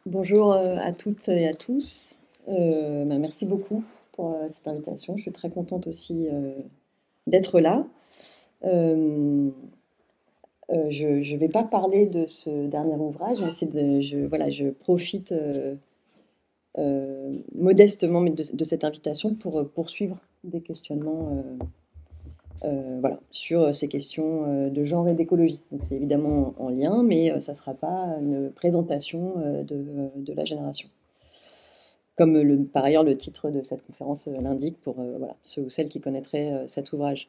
Bonjour à toutes et à tous. Merci beaucoup pour cette invitation. Je suis très contente aussi d'être là. Euh, je ne vais pas parler de ce dernier ouvrage, mais voilà, je profite modestement de cette invitation pour poursuivre des questionnements voilà, sur ces questions de genre et d'écologie. Donc c'est évidemment en lien, mais ça ne sera pas une présentation de la génération. Comme par ailleurs le titre de cette conférence l'indique pour voilà, ceux ou celles qui connaîtraient cet ouvrage.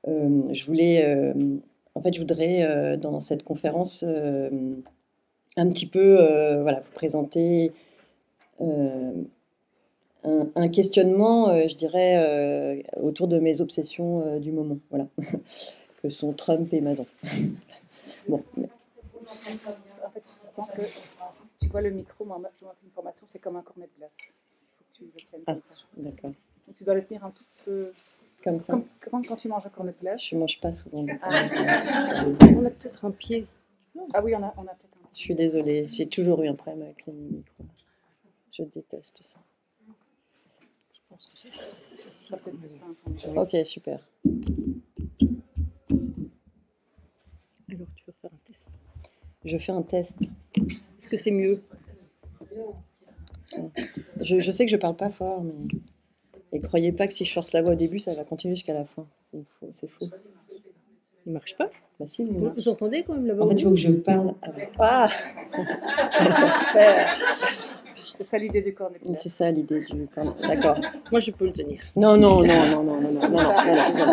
Je voudrais dans cette conférence un petit peu voilà, vous présenter un questionnement, je dirais, autour de mes obsessions du moment, voilà, que sont Trump et Mazan. Bon, En fait, je pense que tu vois le micro, moi je m'en fais une formation, c'est comme un cornet de glace. Il faut que tu le tiennes comme ça. D'accord. Donc tu dois le tenir un tout petit peu. Comme ça. Comme quand tu manges un cornet de glace. Je ne mange pas souvent. On a peut-être un pied. Ah oui, on a peut-être un. Je suis désolée, j'ai toujours eu un problème avec les micros. Je déteste ça. Je pense que c'est peut-être plus simple. Ok, super. Alors, tu veux faire un test? Je fais un test. Est-ce que c'est mieux? Je sais que je parle pas fort, mais... Et croyez pas que si je force la voix au début, ça va continuer jusqu'à la fin. C'est faux. Il marche pas? Bah si, vous entendez quand même là-bas? En fait, il faut que je parle avec... Ah C'est ça l'idée du cornet de glace. C'est ça l'idée du cornet. D'accord. Moi, je peux le tenir. Non,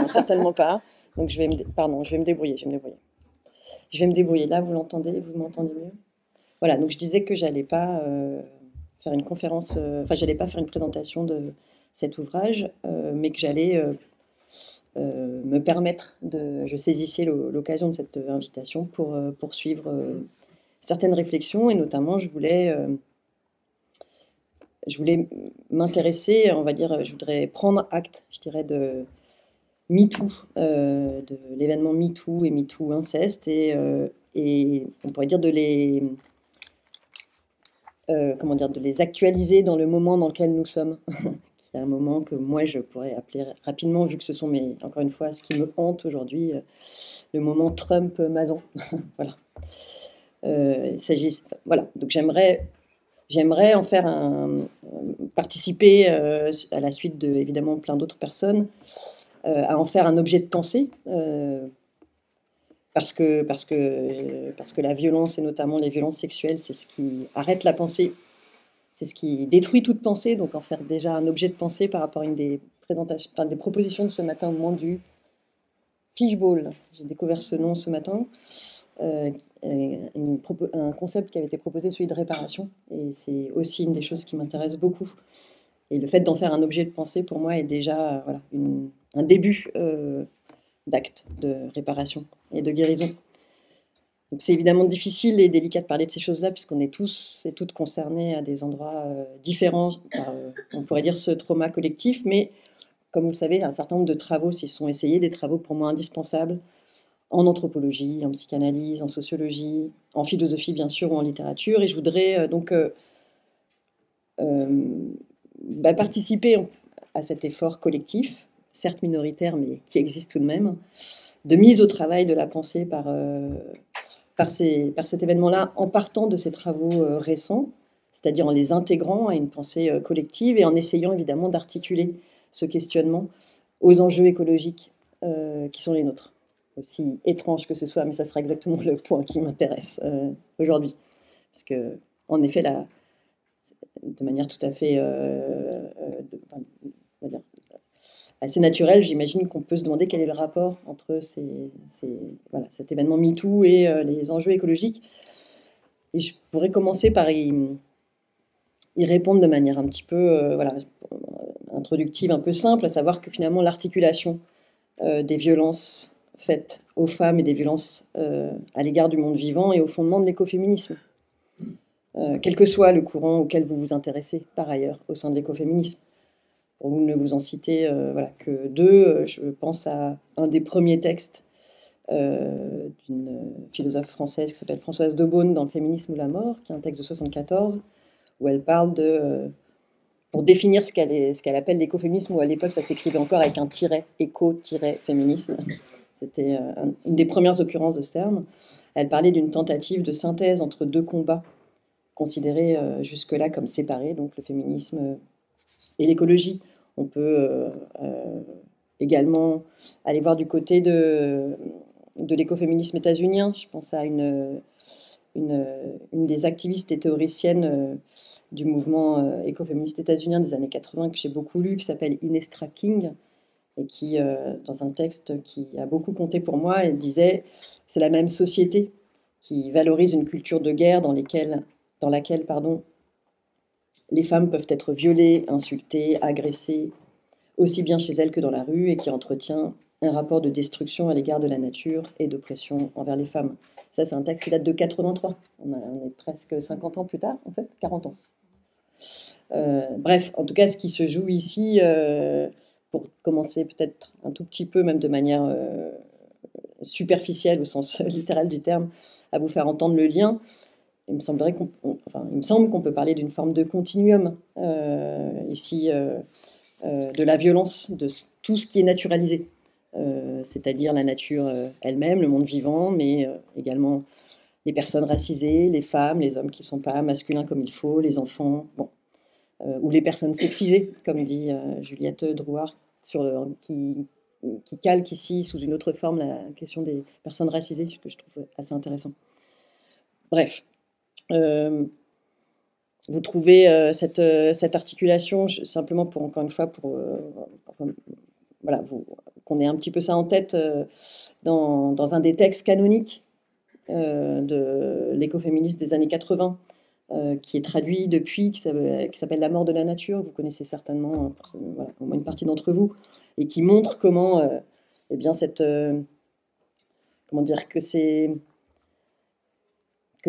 certainement pas. Donc je vais me débrouiller. Là, vous l'entendez, vous m'entendez mieux? Voilà, donc je disais que j'allais pas faire une conférence, j'allais pas faire une présentation de cet ouvrage, mais que j'allais me permettre je saisissais l'occasion de cette invitation pour poursuivre certaines réflexions, et notamment je voulais m'intéresser, on va dire, je voudrais prendre acte, je dirais, de MeToo, de l'événement MeToo et MeToo inceste, et on pourrait dire de les actualiser dans le moment dans lequel nous sommes, qui est un moment que moi je pourrais appeler rapidement, vu que ce sont encore une fois, ce qui me hante aujourd'hui, le moment Trump-Mazan. Voilà. Voilà. Donc j'aimerais en faire participer à la suite de évidemment plein d'autres personnes, à en faire un objet de pensée. Parce que la violence, et notamment les violences sexuelles, c'est ce qui arrête la pensée, c'est ce qui détruit toute pensée. Donc en faire déjà un objet de pensée par rapport à une des propositions de ce matin au moment du Fishbowl. J'ai découvert ce nom ce matin. Un concept qui avait été proposé, celui de réparation. Et c'est aussi une des choses qui m'intéresse beaucoup. Et le fait d'en faire un objet de pensée, pour moi, est déjà voilà, un début d'acte de réparation et de guérison. Donc c'est évidemment difficile et délicat de parler de ces choses-là, puisqu'on est tous et toutes concernés à des endroits différents par, on pourrait dire, ce trauma collectif. Mais comme vous le savez, un certain nombre de travaux s'y sont essayés, des travaux pour moi indispensables, en anthropologie, en psychanalyse, en sociologie, en philosophie bien sûr, ou en littérature. Et je voudrais participer à cet effort collectif, certes minoritaire, mais qui existe tout de même, de mise au travail de la pensée par cet événement-là, en partant de ces travaux récents, c'est-à-dire en les intégrant à une pensée collective et en essayant évidemment d'articuler ce questionnement aux enjeux écologiques qui sont les nôtres. Aussi étrange que ce soit, mais ça sera exactement le point qui m'intéresse aujourd'hui. Parce que, en effet, de manière tout à fait assez naturelle, j'imagine qu'on peut se demander quel est le rapport entre cet événement MeToo et les enjeux écologiques. Et je pourrais commencer par y répondre de manière un petit peu introductive, un peu simple, à savoir que finalement l'articulation des violences faites aux femmes et des violences à l'égard du monde vivant est au fondement de l'écoféminisme. Quel que soit le courant auquel vous vous intéressez par ailleurs au sein de l'écoféminisme. Pour vous ne vous en citer que deux, je pense à un des premiers textes d'une philosophe française qui s'appelle Françoise de Beaune dans Le féminisme ou la mort, qui est un texte de 1974, où elle parle de... pour définir ce qu'elle appelle l'écoféminisme, où à l'époque ça s'écrivait encore avec un tiret, éco-féminisme. C'était une des premières occurrences de ce terme. Elle parlait d'une tentative de synthèse entre deux combats considérés jusque-là comme séparés, donc le féminisme et l'écologie. On peut également aller voir du côté de l'écoféminisme états-unien. Je pense à une des activistes et théoriciennes du mouvement écoféministe états-unien des années 80 que j'ai beaucoup lu, qui s'appelle Inestra King, et qui, dans un texte qui a beaucoup compté pour moi, elle disait « c'est la même société qui valorise une culture de guerre dans laquelle les femmes peuvent être violées, insultées, agressées, aussi bien chez elles que dans la rue, et qui entretient un rapport de destruction à l'égard de la nature et d'oppression envers les femmes. » Ça, c'est un texte qui date de 83. On est presque 50 ans plus tard, en fait, 40 ans. Bref, en tout cas, ce qui se joue ici, pour commencer peut-être un tout petit peu, même de manière superficielle au sens littéral du terme, à vous faire entendre le lien, il me semble qu'on peut parler d'une forme de continuum ici, de la violence, de tout ce qui est naturalisé, c'est-à-dire la nature elle-même, le monde vivant, mais également les personnes racisées, les femmes, les hommes qui ne sont pas masculins comme il faut, les enfants, bon, ou les personnes sexisées, comme dit Juliette Drouard, qui calque ici sous une autre forme la question des personnes racisées, que je trouve assez intéressant. Bref. Vous trouvez cette articulation, simplement pour, encore une fois, voilà, qu'on ait un petit peu ça en tête, dans un des textes canoniques de l'écoféministe des années 80, qui est traduit depuis, qui s'appelle La mort de la nature, vous connaissez certainement, voilà, au moins une partie d'entre vous, et qui montre comment, eh bien, comment dire, que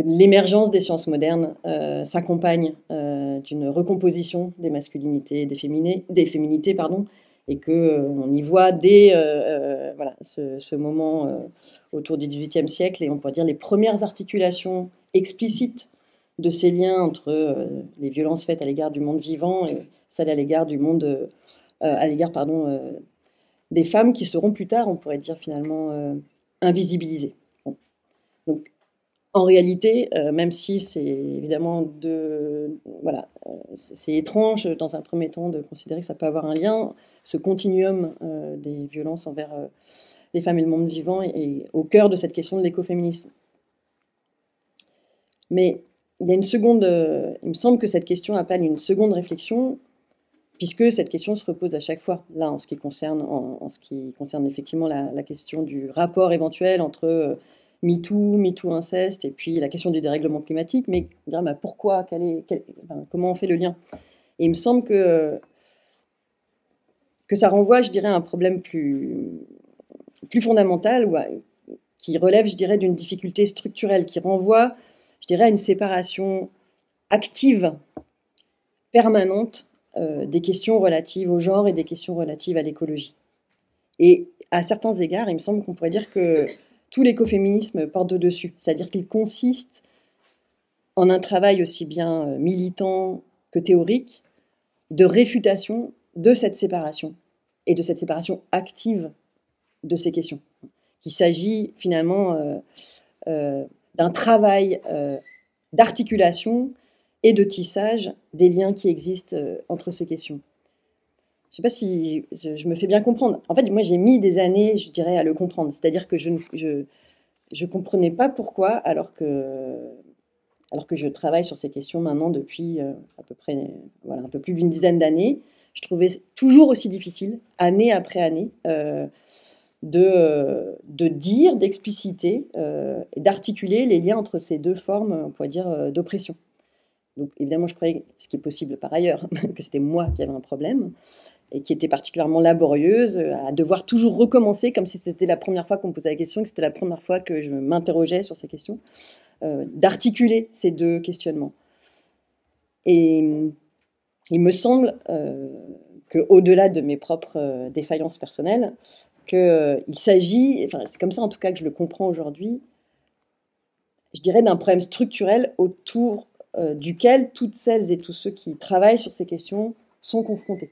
l'émergence des sciences modernes s'accompagne d'une recomposition des masculinités, des féminités, et qu'on y voit dès voilà, ce moment autour du XVIIIe siècle, et on pourrait dire les premières articulations explicites de ces liens entre les violences faites à l'égard du monde vivant et celles à l'égard du monde, des femmes qui seront plus tard, on pourrait dire finalement, invisibilisées. Bon. Donc, en réalité, même si c'est évidemment voilà, c'est étrange dans un premier temps de considérer que ça peut avoir un lien, ce continuum des violences envers les femmes et le monde vivant est au cœur de cette question de l'écoféminisme. Mais il y a une seconde, il me semble que cette question appelle une seconde réflexion, puisque cette question se repose à chaque fois, là, en ce qui concerne effectivement la question du rapport éventuel entre MeToo inceste, et puis la question du dérèglement climatique, mais dire pourquoi, comment on fait le lien. Et il me semble que ça renvoie, je dirais, à un problème plus fondamental, qui relève, je dirais, d'une difficulté structurelle, qui renvoie, je dirais, à une séparation active, permanente, des questions relatives au genre et des questions relatives à l'écologie. Et à certains égards, il me semble qu'on pourrait dire que tout l'écoféminisme porte dessus, c'est-à-dire qu'il consiste en un travail aussi bien militant que théorique de réfutation de cette séparation et de cette séparation active de ces questions. Qu'il s'agit finalement d'un travail d'articulation et de tissage des liens qui existent entre ces questions. Je ne sais pas si je me fais bien comprendre. En fait, moi, j'ai mis des années, je dirais, à le comprendre. C'est-à-dire que je ne comprenais pas pourquoi, alors que je travaille sur ces questions maintenant depuis à peu près un peu plus d'une dizaine d'années, je trouvais toujours aussi difficile, année après année, de dire, d'expliciter et d'articuler les liens entre ces deux formes, on pourrait dire, d'oppression. Donc évidemment, je croyais, ce qui est possible par ailleurs, que c'était moi qui avais un problème, et qui était particulièrement laborieuse, à devoir toujours recommencer, comme si c'était la première fois qu'on me posait la question, que c'était la première fois que je m'interrogeais sur ces questions, d'articuler ces deux questionnements. Et il me semble qu'au-delà de mes propres défaillances personnelles, qu'il s'agit, enfin c'est comme ça en tout cas que je le comprends aujourd'hui, je dirais d'un problème structurel autour duquel toutes celles et tous ceux qui travaillent sur ces questions sont confrontés.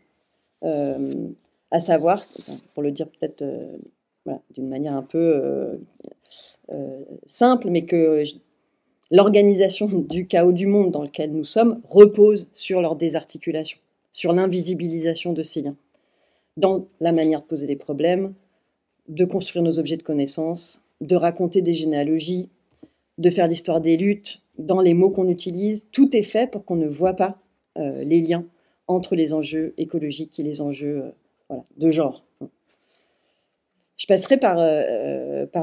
À savoir, pour le dire peut-être voilà, d'une manière un peu simple, mais que l'organisation du chaos du monde dans lequel nous sommes repose sur leur désarticulation, sur l'invisibilisation de ces liens, dans la manière de poser des problèmes, de construire nos objets de connaissance, de raconter des généalogies, de faire l'histoire des luttes, dans les mots qu'on utilise. Tout est fait pour qu'on ne voit pas les liens entre les enjeux écologiques et les enjeux voilà, de genre. Je passerai par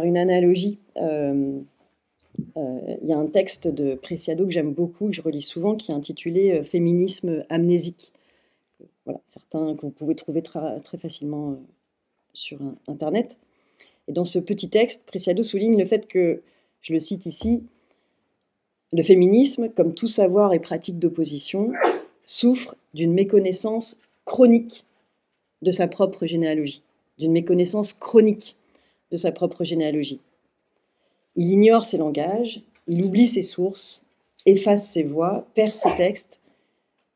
une analogie. Il y a un texte de Preciado que j'aime beaucoup, que je relis souvent, qui est intitulé « Féminisme amnésique ». Voilà, certains que vous pouvez trouver très facilement sur Internet. Et dans ce petit texte, Preciado souligne le fait que, je le cite ici, « Le féminisme, comme tout savoir et pratique d'opposition, souffre d'une méconnaissance chronique de sa propre généalogie, d'une méconnaissance chronique de sa propre généalogie. Il ignore ses langages, il oublie ses sources, efface ses voix, perd ses textes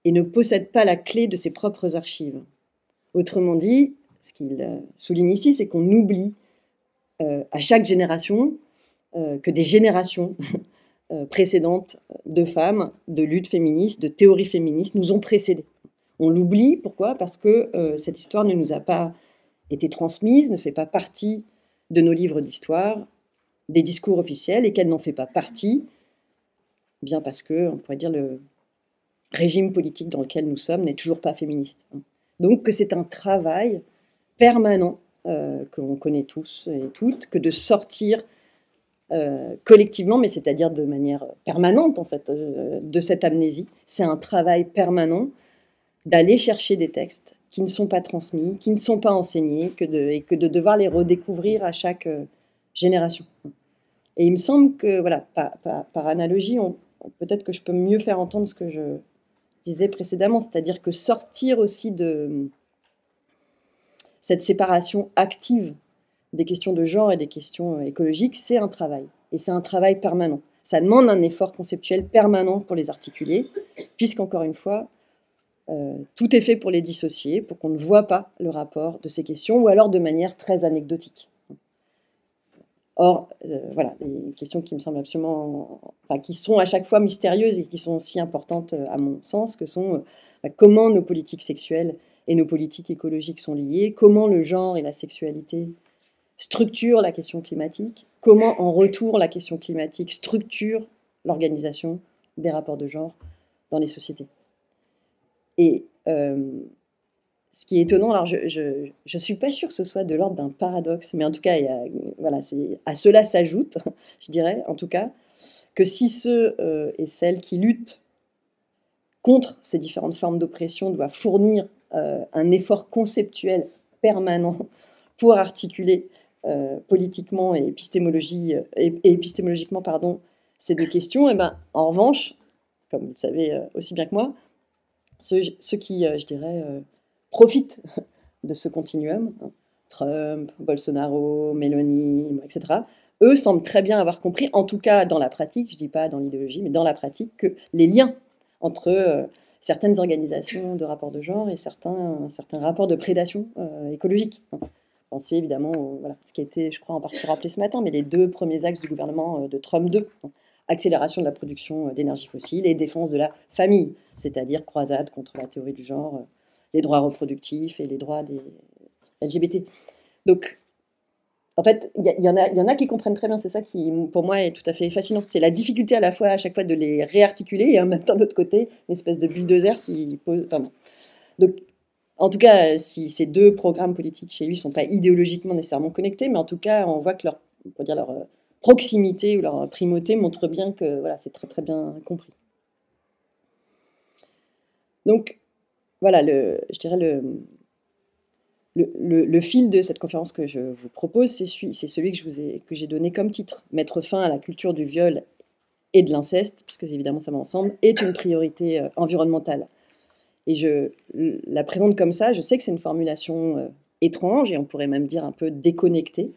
et ne possède pas la clé de ses propres archives. Autrement dit, ce qu'il souligne ici, c'est qu'on oublie à chaque génération que des générations précédentes de femmes, de luttes féministes, de théories féministes nous ont précédés. On l'oublie, pourquoi ? Parce que cette histoire ne nous a pas été transmise, ne fait pas partie de nos livres d'histoire, des discours officiels, et qu'elle n'en fait pas partie, bien parce que, on pourrait dire, le régime politique dans lequel nous sommes n'est toujours pas féministe. Donc que c'est un travail permanent que l'on connaît tous et toutes, que de sortir collectivement, mais c'est-à-dire de manière permanente en fait, de cette amnésie. C'est un travail permanent d'aller chercher des textes qui ne sont pas transmis, qui ne sont pas enseignés, et que de devoir les redécouvrir à chaque génération. Et il me semble que, voilà, par analogie, peut-être que je peux mieux faire entendre ce que je disais précédemment, c'est-à-dire que sortir aussi de cette séparation active des questions de genre et des questions écologiques, c'est un travail. Et c'est un travail permanent. Ça demande un effort conceptuel permanent pour les articuler, puisqu'encore une fois, tout est fait pour les dissocier, pour qu'on ne voit pas le rapport de ces questions, ou alors de manière très anecdotique. Or, voilà, des questions qui me semblent absolument, enfin, qui sont à chaque fois mystérieuses et qui sont aussi importantes à mon sens, que sont comment nos politiques sexuelles et nos politiques écologiques sont liées, comment le genre et la sexualité structurent la question climatique, comment en retour la question climatique structure l'organisation des rapports de genre dans les sociétés. Et ce qui est étonnant, alors je ne suis pas sûre que ce soit de l'ordre d'un paradoxe, mais en tout cas, voilà, à cela s'ajoute, je dirais, en tout cas, que si ceux et celles qui luttent contre ces différentes formes d'oppression doivent fournir un effort conceptuel permanent pour articuler politiquement et épistémologiquement ces deux questions, et ben, en revanche, comme vous le savez aussi bien que moi, ceux qui, je dirais, profitent de ce continuum, Trump, Bolsonaro, Meloni, etc., eux semblent très bien avoir compris, en tout cas dans la pratique, je ne dis pas dans l'idéologie, mais dans la pratique, que les liens entre certaines organisations de rapports de genre et certains rapports de prédation écologique. Pensez évidemment voilà, ce qui a été, je crois, en partie rappelé ce matin, mais les deux premiers axes du gouvernement de Trump 2, accélération de la production d'énergie fossile et défense de la famille, c'est-à-dire croisade contre la théorie du genre, les droits reproductifs et les droits des LGBT. Donc, en fait, il y en a qui comprennent très bien, c'est ça qui, pour moi, est tout à fait fascinant. C'est la difficulté à chaque fois de les réarticuler, et en même temps, de l'autre côté, une espèce de bulldozer qui pose... Enfin, bon. Donc, en tout cas, si ces deux programmes politiques chez lui ne sont pas idéologiquement nécessairement connectés, mais en tout cas, on voit que leur proximité ou leur primauté montre bien que voilà, c'est très très bien compris. Donc, voilà, je dirais le fil de cette conférence que je vous propose, c'est celui que j'ai donné comme titre. Mettre fin à la culture du viol et de l'inceste, puisque évidemment ça va ensemble, est une priorité environnementale. Et je la présente comme ça. Je sais que c'est une formulation étrange, et on pourrait même dire un peu déconnecté,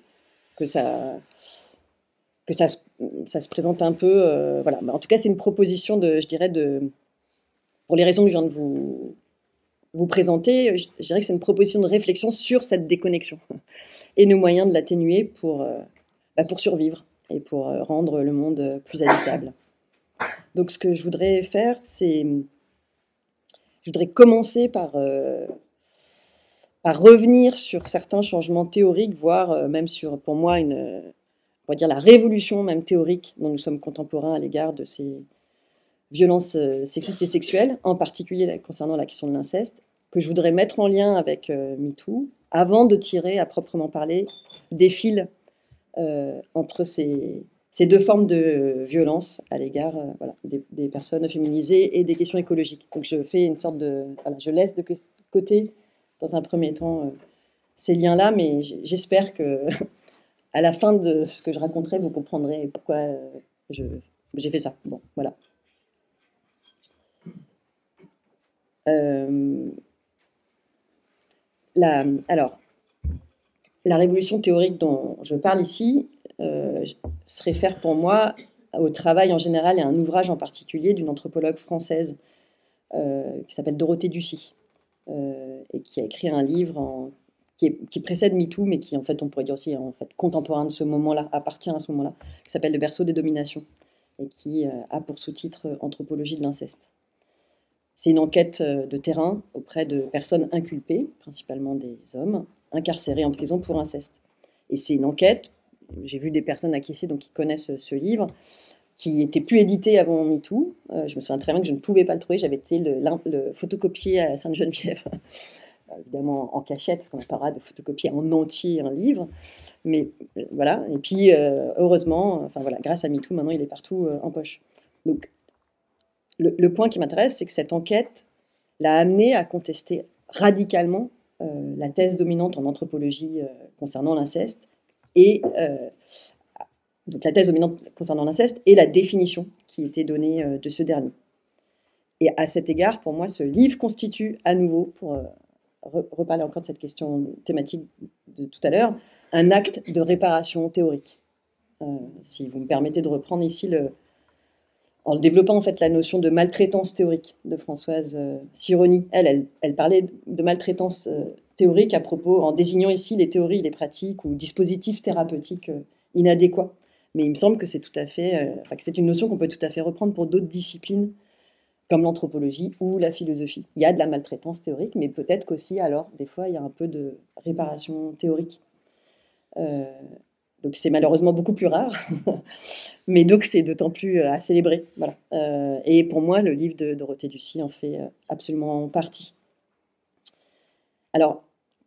que ça se présente un peu... voilà. Mais en tout cas, c'est une proposition, je dirais, pour les raisons que je viens de vous présenter, je dirais que c'est une proposition de réflexion sur cette déconnexion et nos moyens de l'atténuer pour survivre et pour rendre le monde plus habitable. Donc ce que je voudrais faire, c'est... Je voudrais commencer par revenir sur certains changements théoriques, voire même sur, pour moi, on va dire la révolution même théorique dont nous sommes contemporains à l'égard de ces violences sexistes et sexuelles, en particulier concernant la question de l'inceste, que je voudrais mettre en lien avec MeToo, avant de tirer à proprement parler des fils entre ces deux formes de violence à l'égard des personnes féminisées et des questions écologiques. Donc je fais une sorte de... Voilà, je laisse de côté, dans un premier temps, ces liens-là, mais j'espère que à la fin de ce que je raconterai, vous comprendrez pourquoi j'ai fait ça. Bon, voilà. Alors, la révolution théorique dont je parle ici se réfère pour moi au travail en général et à un ouvrage en particulier d'une anthropologue française qui s'appelle Dorothée Ducy et qui a écrit un livre qui précède MeToo, mais qui en fait on pourrait dire aussi en fait contemporain de ce moment-là, appartient à ce moment-là, qui s'appelle Le berceau des dominations et qui a pour sous-titre Anthropologie de l'inceste. C'est une enquête de terrain auprès de personnes inculpées, principalement des hommes, incarcérés en prison pour inceste. Et c'est une enquête, j'ai vu des personnes acquiescer donc qui connaissent ce livre, qui n'était plus édité avant MeToo. Je me souviens très bien que je ne pouvais pas le trouver, j'avais été le photocopier à Sainte-Geneviève, évidemment en cachette, parce qu'on n'a pas le droit de photocopier en entier un livre. Mais voilà, et puis heureusement, enfin voilà, grâce à MeToo, maintenant il est partout en poche. Donc, le point qui m'intéresse, c'est que cette enquête l'a amené à contester radicalement la thèse dominante en anthropologie concernant l'inceste, et donc la thèse dominante concernant l'inceste et la définition qui était donnée de ce dernier. Et à cet égard, pour moi, ce livre constitue à nouveau, pour reparler encore de cette question thématique de tout à l'heure, un acte de réparation théorique. Si vous me permettez de reprendre ici en développant en fait la notion de maltraitance théorique de Françoise Sironi. Elle parlait de maltraitance théorique à propos, en désignant ici les théories, les pratiques ou dispositifs thérapeutiques inadéquats. Mais il me semble que c'est tout à fait, que c'est une notion qu'on peut tout à fait reprendre pour d'autres disciplines comme l'anthropologie ou la philosophie. Il y a de la maltraitance théorique, mais peut-être qu'aussi, alors, des fois, il y a un peu de réparation théorique. Donc c'est malheureusement beaucoup plus rare, mais donc c'est d'autant plus à célébrer. Voilà. Et pour moi, le livre de Dorothée Ducy en fait absolument partie. Alors,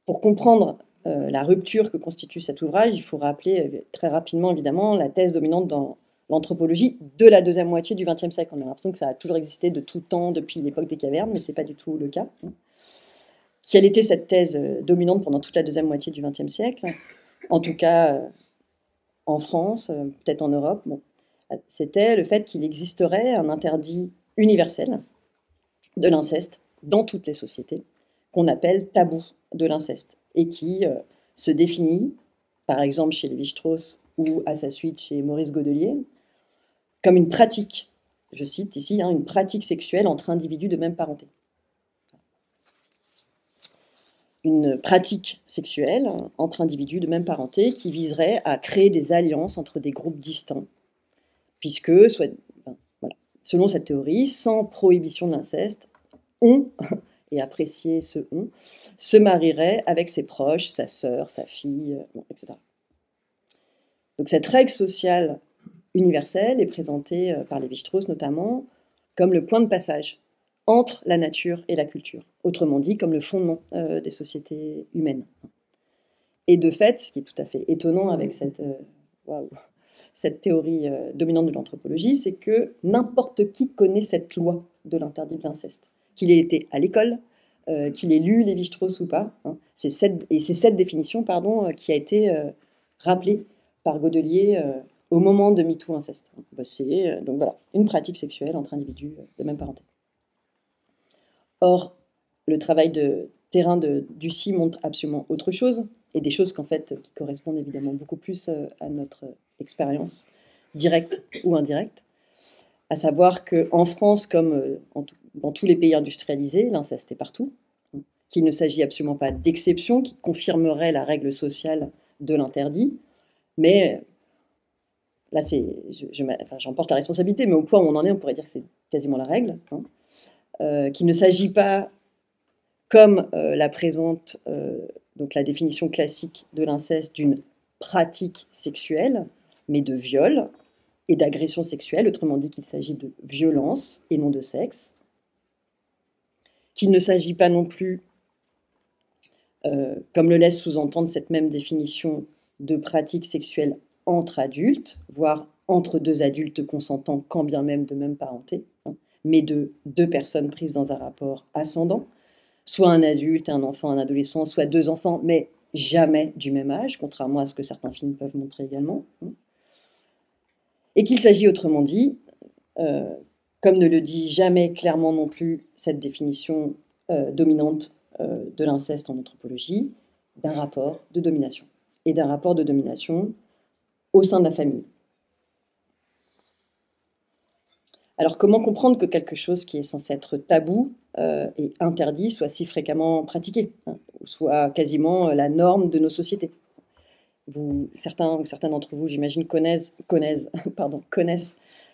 pour comprendre la rupture que constitue cet ouvrage, il faut rappeler très rapidement, évidemment, la thèse dominante dans l'anthropologie de la deuxième moitié du XXe siècle. On a l'impression que ça a toujours existé de tout temps, depuis l'époque des cavernes, mais ce n'est pas du tout le cas. Quelle était cette thèse dominante pendant toute la deuxième moitié du XXe siècle ? En tout cas, en France, peut-être en Europe, bon, c'était le fait qu'il existerait un interdit universel de l'inceste dans toutes les sociétés, qu'on appelle tabou de l'inceste, et qui se définit, par exemple chez Lévi-Strauss ou à sa suite chez Maurice Godelier, comme une pratique, je cite ici, une pratique sexuelle entre individus de même parenté. Une pratique sexuelle entre individus de même parenté qui viserait à créer des alliances entre des groupes distincts, puisque, selon cette théorie, sans prohibition de l'inceste, on, et apprécier ce on, se marierait avec ses proches, sa sœur, sa fille, etc. Donc cette règle sociale universelle est présentée par Lévi-Strauss notamment comme le point de passage entre la nature et la culture, autrement dit comme le fondement des sociétés humaines. Et de fait, ce qui est tout à fait étonnant avec cette théorie dominante de l'anthropologie, c'est que n'importe qui connaît cette loi de l'interdit de l'inceste, qu'il ait été à l'école, qu'il ait lu Lévi-Strauss ou pas. C'est cette définition qui a été rappelée par Godelier au moment de MeToo inceste. C'est donc voilà, une pratique sexuelle entre individus de même parenté. Or, le travail de terrain de Ducy montre absolument autre chose, et des choses qu'en fait, qui correspondent évidemment beaucoup plus à notre expérience directe ou indirecte, à savoir qu'en France, comme dans tous les pays industrialisés, l'inceste est partout, qu'il ne s'agit absolument pas d'exception, qui confirmerait la règle sociale de l'interdit, mais là, j'en porte la responsabilité, mais au point où on en est, on pourrait dire que c'est quasiment la règle, qu'il ne s'agit pas, comme la présente donc la définition classique de l'inceste, d'une pratique sexuelle, mais de viol et d'agression sexuelle, autrement dit qu'il s'agit de violence et non de sexe, qu'il ne s'agit pas non plus, comme le laisse sous-entendre cette même définition, de pratique sexuelle entre adultes, voire entre deux adultes consentants, quand bien même de même parenté, mais de deux personnes prises dans un rapport ascendant, soit un adulte, un enfant, un adolescent, soit deux enfants, mais jamais du même âge, contrairement à ce que certains films peuvent montrer également. Et qu'il s'agit, autrement dit, comme ne le dit jamais clairement non plus cette définition dominante de l'inceste en anthropologie, d'un rapport de domination. Et d'un rapport de domination au sein de la famille. Alors, comment comprendre que quelque chose qui est censé être tabou et interdit soit si fréquemment pratiqué, ou soit quasiment la norme de nos sociétés? Certains ou certaines d'entre vous, j'imagine, connaissent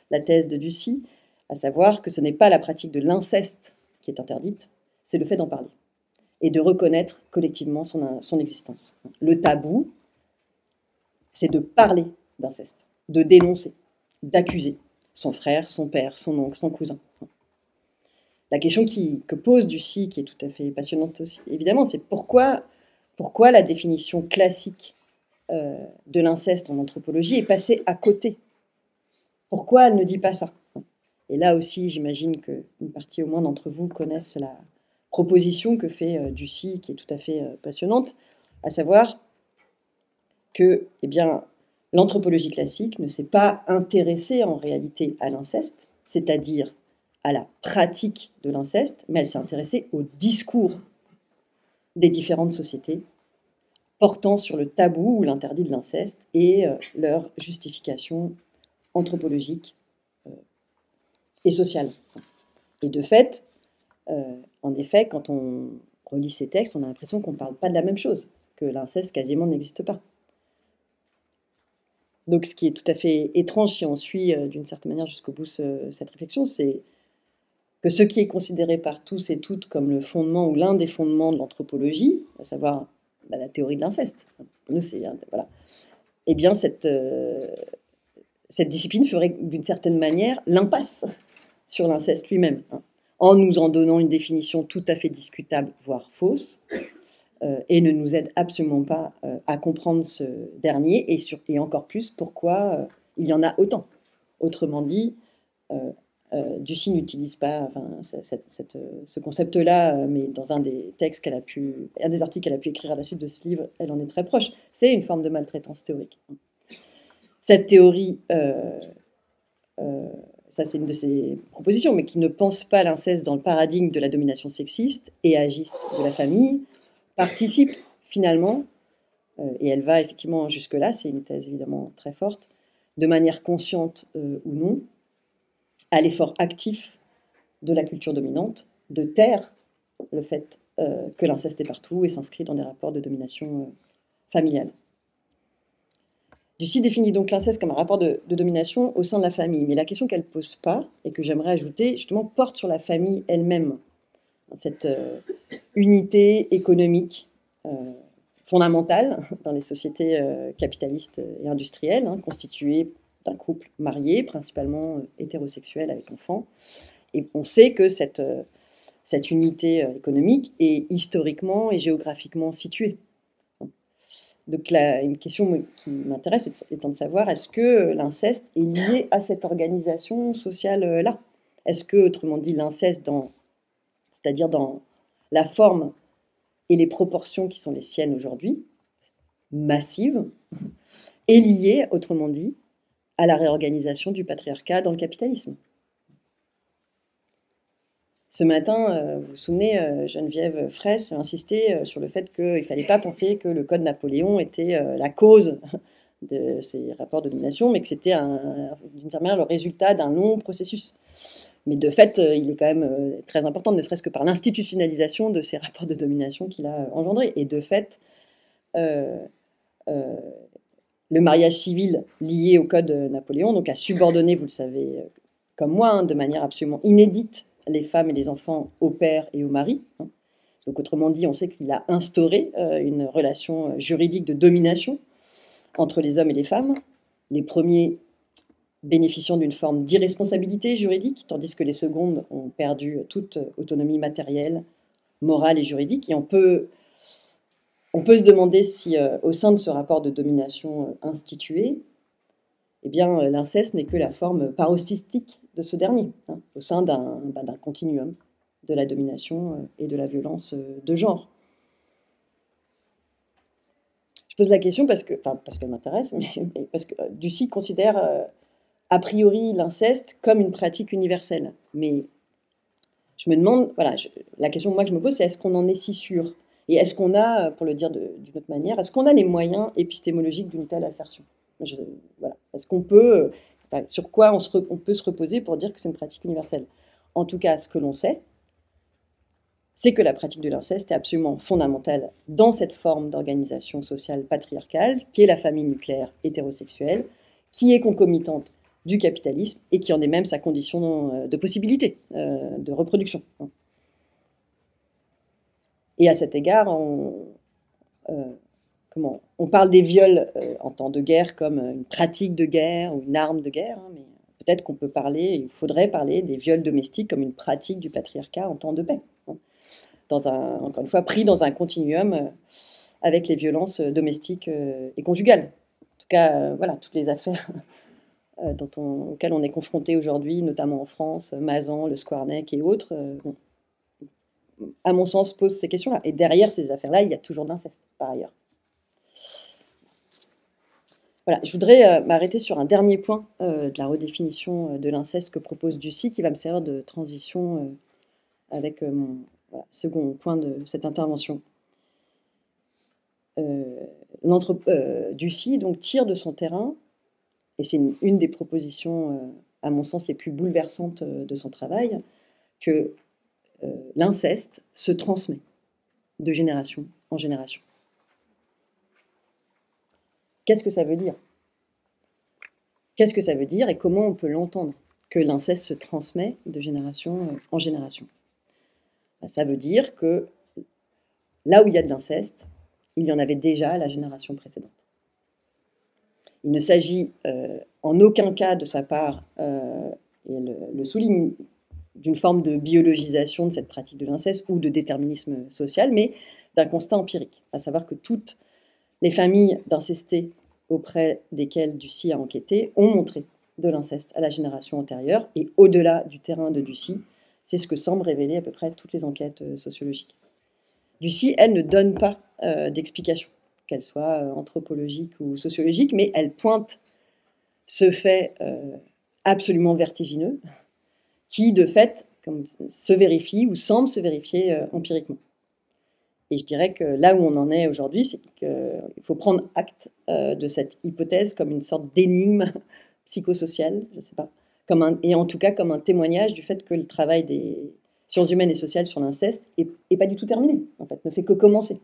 la thèse de Ducy, à savoir que ce n'est pas la pratique de l'inceste qui est interdite, c'est le fait d'en parler et de reconnaître collectivement son existence. Le tabou, c'est de parler d'inceste, de dénoncer, d'accuser son frère, son père, son oncle, son cousin. La question que pose Ducy, qui est tout à fait passionnante aussi, évidemment, c'est pourquoi la définition classique de l'inceste en anthropologie est passée à côté. Pourquoi elle ne dit pas ça? Et là aussi, j'imagine qu'une partie au moins d'entre vous connaissent la proposition que fait Ducy, qui est tout à fait passionnante, à savoir que, eh bien, l'anthropologie classique ne s'est pas intéressée en réalité à l'inceste, c'est-à-dire à la pratique de l'inceste, mais elle s'est intéressée au discours des différentes sociétés portant sur le tabou ou l'interdit de l'inceste et leur justification anthropologique et sociale. Et de fait, en effet, quand on relit ces textes, on a l'impression qu'on ne parle pas de la même chose, que l'inceste quasiment n'existe pas. Donc ce qui est tout à fait étrange si on suit d'une certaine manière jusqu'au bout cette réflexion, c'est que ce qui est considéré par tous et toutes comme le fondement ou l'un des fondements de l'anthropologie, à savoir la théorie de l'inceste, nous c'est voilà, eh bien cette discipline ferait d'une certaine manière l'impasse sur l'inceste lui-même, en nous en donnant une définition tout à fait discutable, voire fausse, et ne nous aide absolument pas à comprendre ce dernier, et encore plus pourquoi il y en a autant. Autrement dit, Ducy n'utilise pas ce concept-là, mais dans un des textes un des articles qu'elle a pu écrire à la suite de ce livre, elle en est très proche. C'est une forme de maltraitance théorique. Cette théorie, ça c'est une de ses propositions, mais qui ne pense pas l'inceste dans le paradigme de la domination sexiste et agiste de la famille, participe finalement, et elle va effectivement jusque-là, c'est une thèse évidemment très forte, de manière consciente ou non, à l'effort actif de la culture dominante de taire le fait que l'inceste est partout et s'inscrit dans des rapports de domination familiale. Ducy définit donc l'inceste comme un rapport de domination au sein de la famille, mais la question qu'elle ne pose pas, et que j'aimerais ajouter, justement, porte sur la famille elle-même. Cette unité économique fondamentale dans les sociétés capitalistes et industrielles, constituée d'un couple marié, principalement hétérosexuel avec enfants. Et on sait que cette unité économique est historiquement et géographiquement située. Donc une question qui m'intéresse étant de savoir, est-ce que l'inceste est lié à cette organisation sociale-là? Est-ce que, autrement dit, l'inceste, c'est-à-dire dans la forme et les proportions qui sont les siennes aujourd'hui, massives, est lié, autrement dit, à la réorganisation du patriarcat dans le capitalisme? ce matin, vous vous souvenez, Geneviève Fraisse insistait sur le fait qu'il ne fallait pas penser que le Code Napoléon était la cause de ces rapports de domination, mais que c'était d'une certaine manière le résultat d'un long processus. Mais de fait, il est quand même très important, ne serait-ce que par l'institutionnalisation de ces rapports de domination qu'il a engendrés. Et de fait, le mariage civil lié au Code Napoléon donc a subordonné, vous le savez comme moi, de manière absolument inédite, les femmes et les enfants au père et au mari. Donc autrement dit, on sait qu'il a instauré une relation juridique de domination entre les hommes et les femmes. Les premiers bénéficiant d'une forme d'irresponsabilité juridique, tandis que les secondes ont perdu toute autonomie matérielle, morale et juridique. Et on peut se demander si, au sein de ce rapport de domination institué, eh bien, l'inceste n'est que la forme paroxystique de ce dernier, au sein d'un continuum de la domination et de la violence de genre. Je pose la question parce qu'elle m'intéresse, mais parce que Ducy considère a priori l'inceste comme une pratique universelle. Mais je me demande, voilà, la question que je me pose, c'est est-ce qu'on en est si sûr? Et est-ce qu'on a, pour le dire d'une autre manière, est-ce qu'on a les moyens épistémologiques d'une telle assertion? Voilà. Est-ce qu'on peut, sur quoi on peut se reposer pour dire que c'est une pratique universelle? En tout cas, ce que l'on sait, c'est que la pratique de l'inceste est absolument fondamentale dans cette forme d'organisation sociale patriarcale, qui est la famille nucléaire hétérosexuelle, qui est concomitante du capitalisme et qui en est même sa condition de possibilité de reproduction. Et à cet égard, on parle des viols en temps de guerre comme une pratique de guerre ou une arme de guerre, mais peut-être qu'on peut parler, il faudrait parler des viols domestiques comme une pratique du patriarcat en temps de paix. Encore une fois, pris dans un continuum avec les violences domestiques et conjugales. En tout cas, voilà, toutes les affaires auxquelles on est confronté aujourd'hui, notamment en France, Mazan, le Squarneck et autres, à mon sens, posent ces questions-là. Et derrière ces affaires-là, il y a toujours de l'inceste, par ailleurs. Voilà, je voudrais m'arrêter sur un dernier point de la redéfinition de l'inceste que propose Ducy, qui va me servir de transition avec mon second point de cette intervention. Ducy donc, tire de son terrain, et c'est une des propositions, à mon sens, les plus bouleversantes de son travail, que l'inceste se transmet de génération en génération. Qu'est-ce que ça veut dire? Qu'est-ce que ça veut dire et comment on peut l'entendre, que l'inceste se transmet de génération en génération? Ça veut dire que là où il y a de l'inceste, il y en avait déjà à la génération précédente. Il ne s'agit en aucun cas de sa part, et elle le souligne, d'une forme de biologisation de cette pratique de l'inceste ou de déterminisme social, mais d'un constat empirique, à savoir que toutes les familles d'incestés auprès desquelles Ducy a enquêté ont montré de l'inceste à la génération antérieure, et au-delà du terrain de Ducy, c'est ce que semblent révéler à peu près toutes les enquêtes sociologiques. Ducy, elle, ne donne pas d'explication, qu'elle soit anthropologique ou sociologique, mais elle pointe ce fait absolument vertigineux, qui, de fait, se vérifie ou semble se vérifier empiriquement. Et je dirais que là où on en est aujourd'hui, c'est qu'il faut prendre acte de cette hypothèse comme une sorte d'énigme psychosociale, je ne sais pas, et en tout cas comme un témoignage du fait que le travail des sciences humaines et sociales sur l'inceste n'est pas du tout terminé, en fait, ne fait que commencer.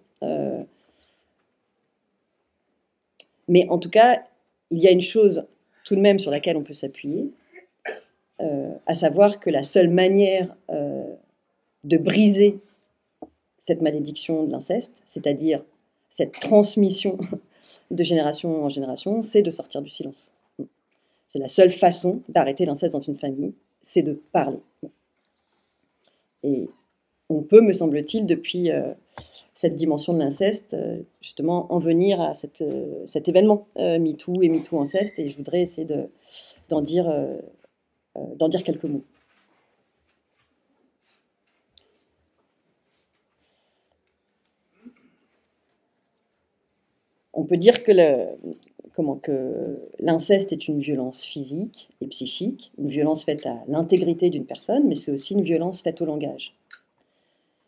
Mais en tout cas, il y a une chose tout de même sur laquelle on peut s'appuyer, à savoir que la seule manière de briser cette malédiction de l'inceste, c'est-à-dire cette transmission de génération en génération, c'est de sortir du silence. C'est la seule façon d'arrêter l'inceste dans une famille, c'est de parler. Et on peut, me semble-t-il, depuis cette dimension de l'inceste, justement en venir à cet événement MeToo et MeToo inceste, et je voudrais essayer d'en dire quelques mots. On peut dire que que l'inceste est une violence physique et psychique, une violence faite à l'intégrité d'une personne, mais c'est aussi une violence faite au langage,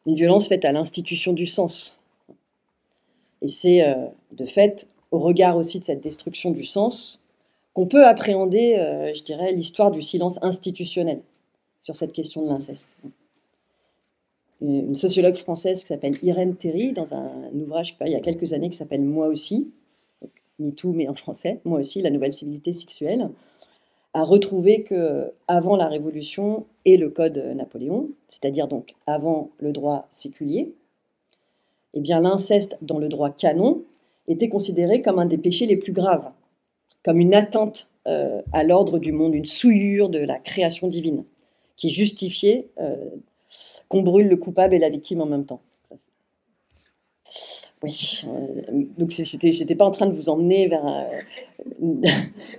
une violence faite à l'institution du sens. Et c'est de fait, au regard aussi de cette destruction du sens, qu'on peut appréhender, je dirais, l'histoire du silence institutionnel sur cette question de l'inceste. Une sociologue française qui s'appelle Irène Théry, dans un ouvrage il y a quelques années qui s'appelle « Moi aussi », MeToo mais en français, « Moi aussi, la nouvelle civilité sexuelle », a retrouvé qu'avant la Révolution et le Code Napoléon, c'est-à-dire donc avant le droit séculier, eh bien l'inceste dans le droit canon était considéré comme un des péchés les plus graves, comme une atteinte à l'ordre du monde, une souillure de la création divine, qui justifiait qu'on brûle le coupable et la victime en même temps. Oui, donc j'étais pas en train de vous emmener vers...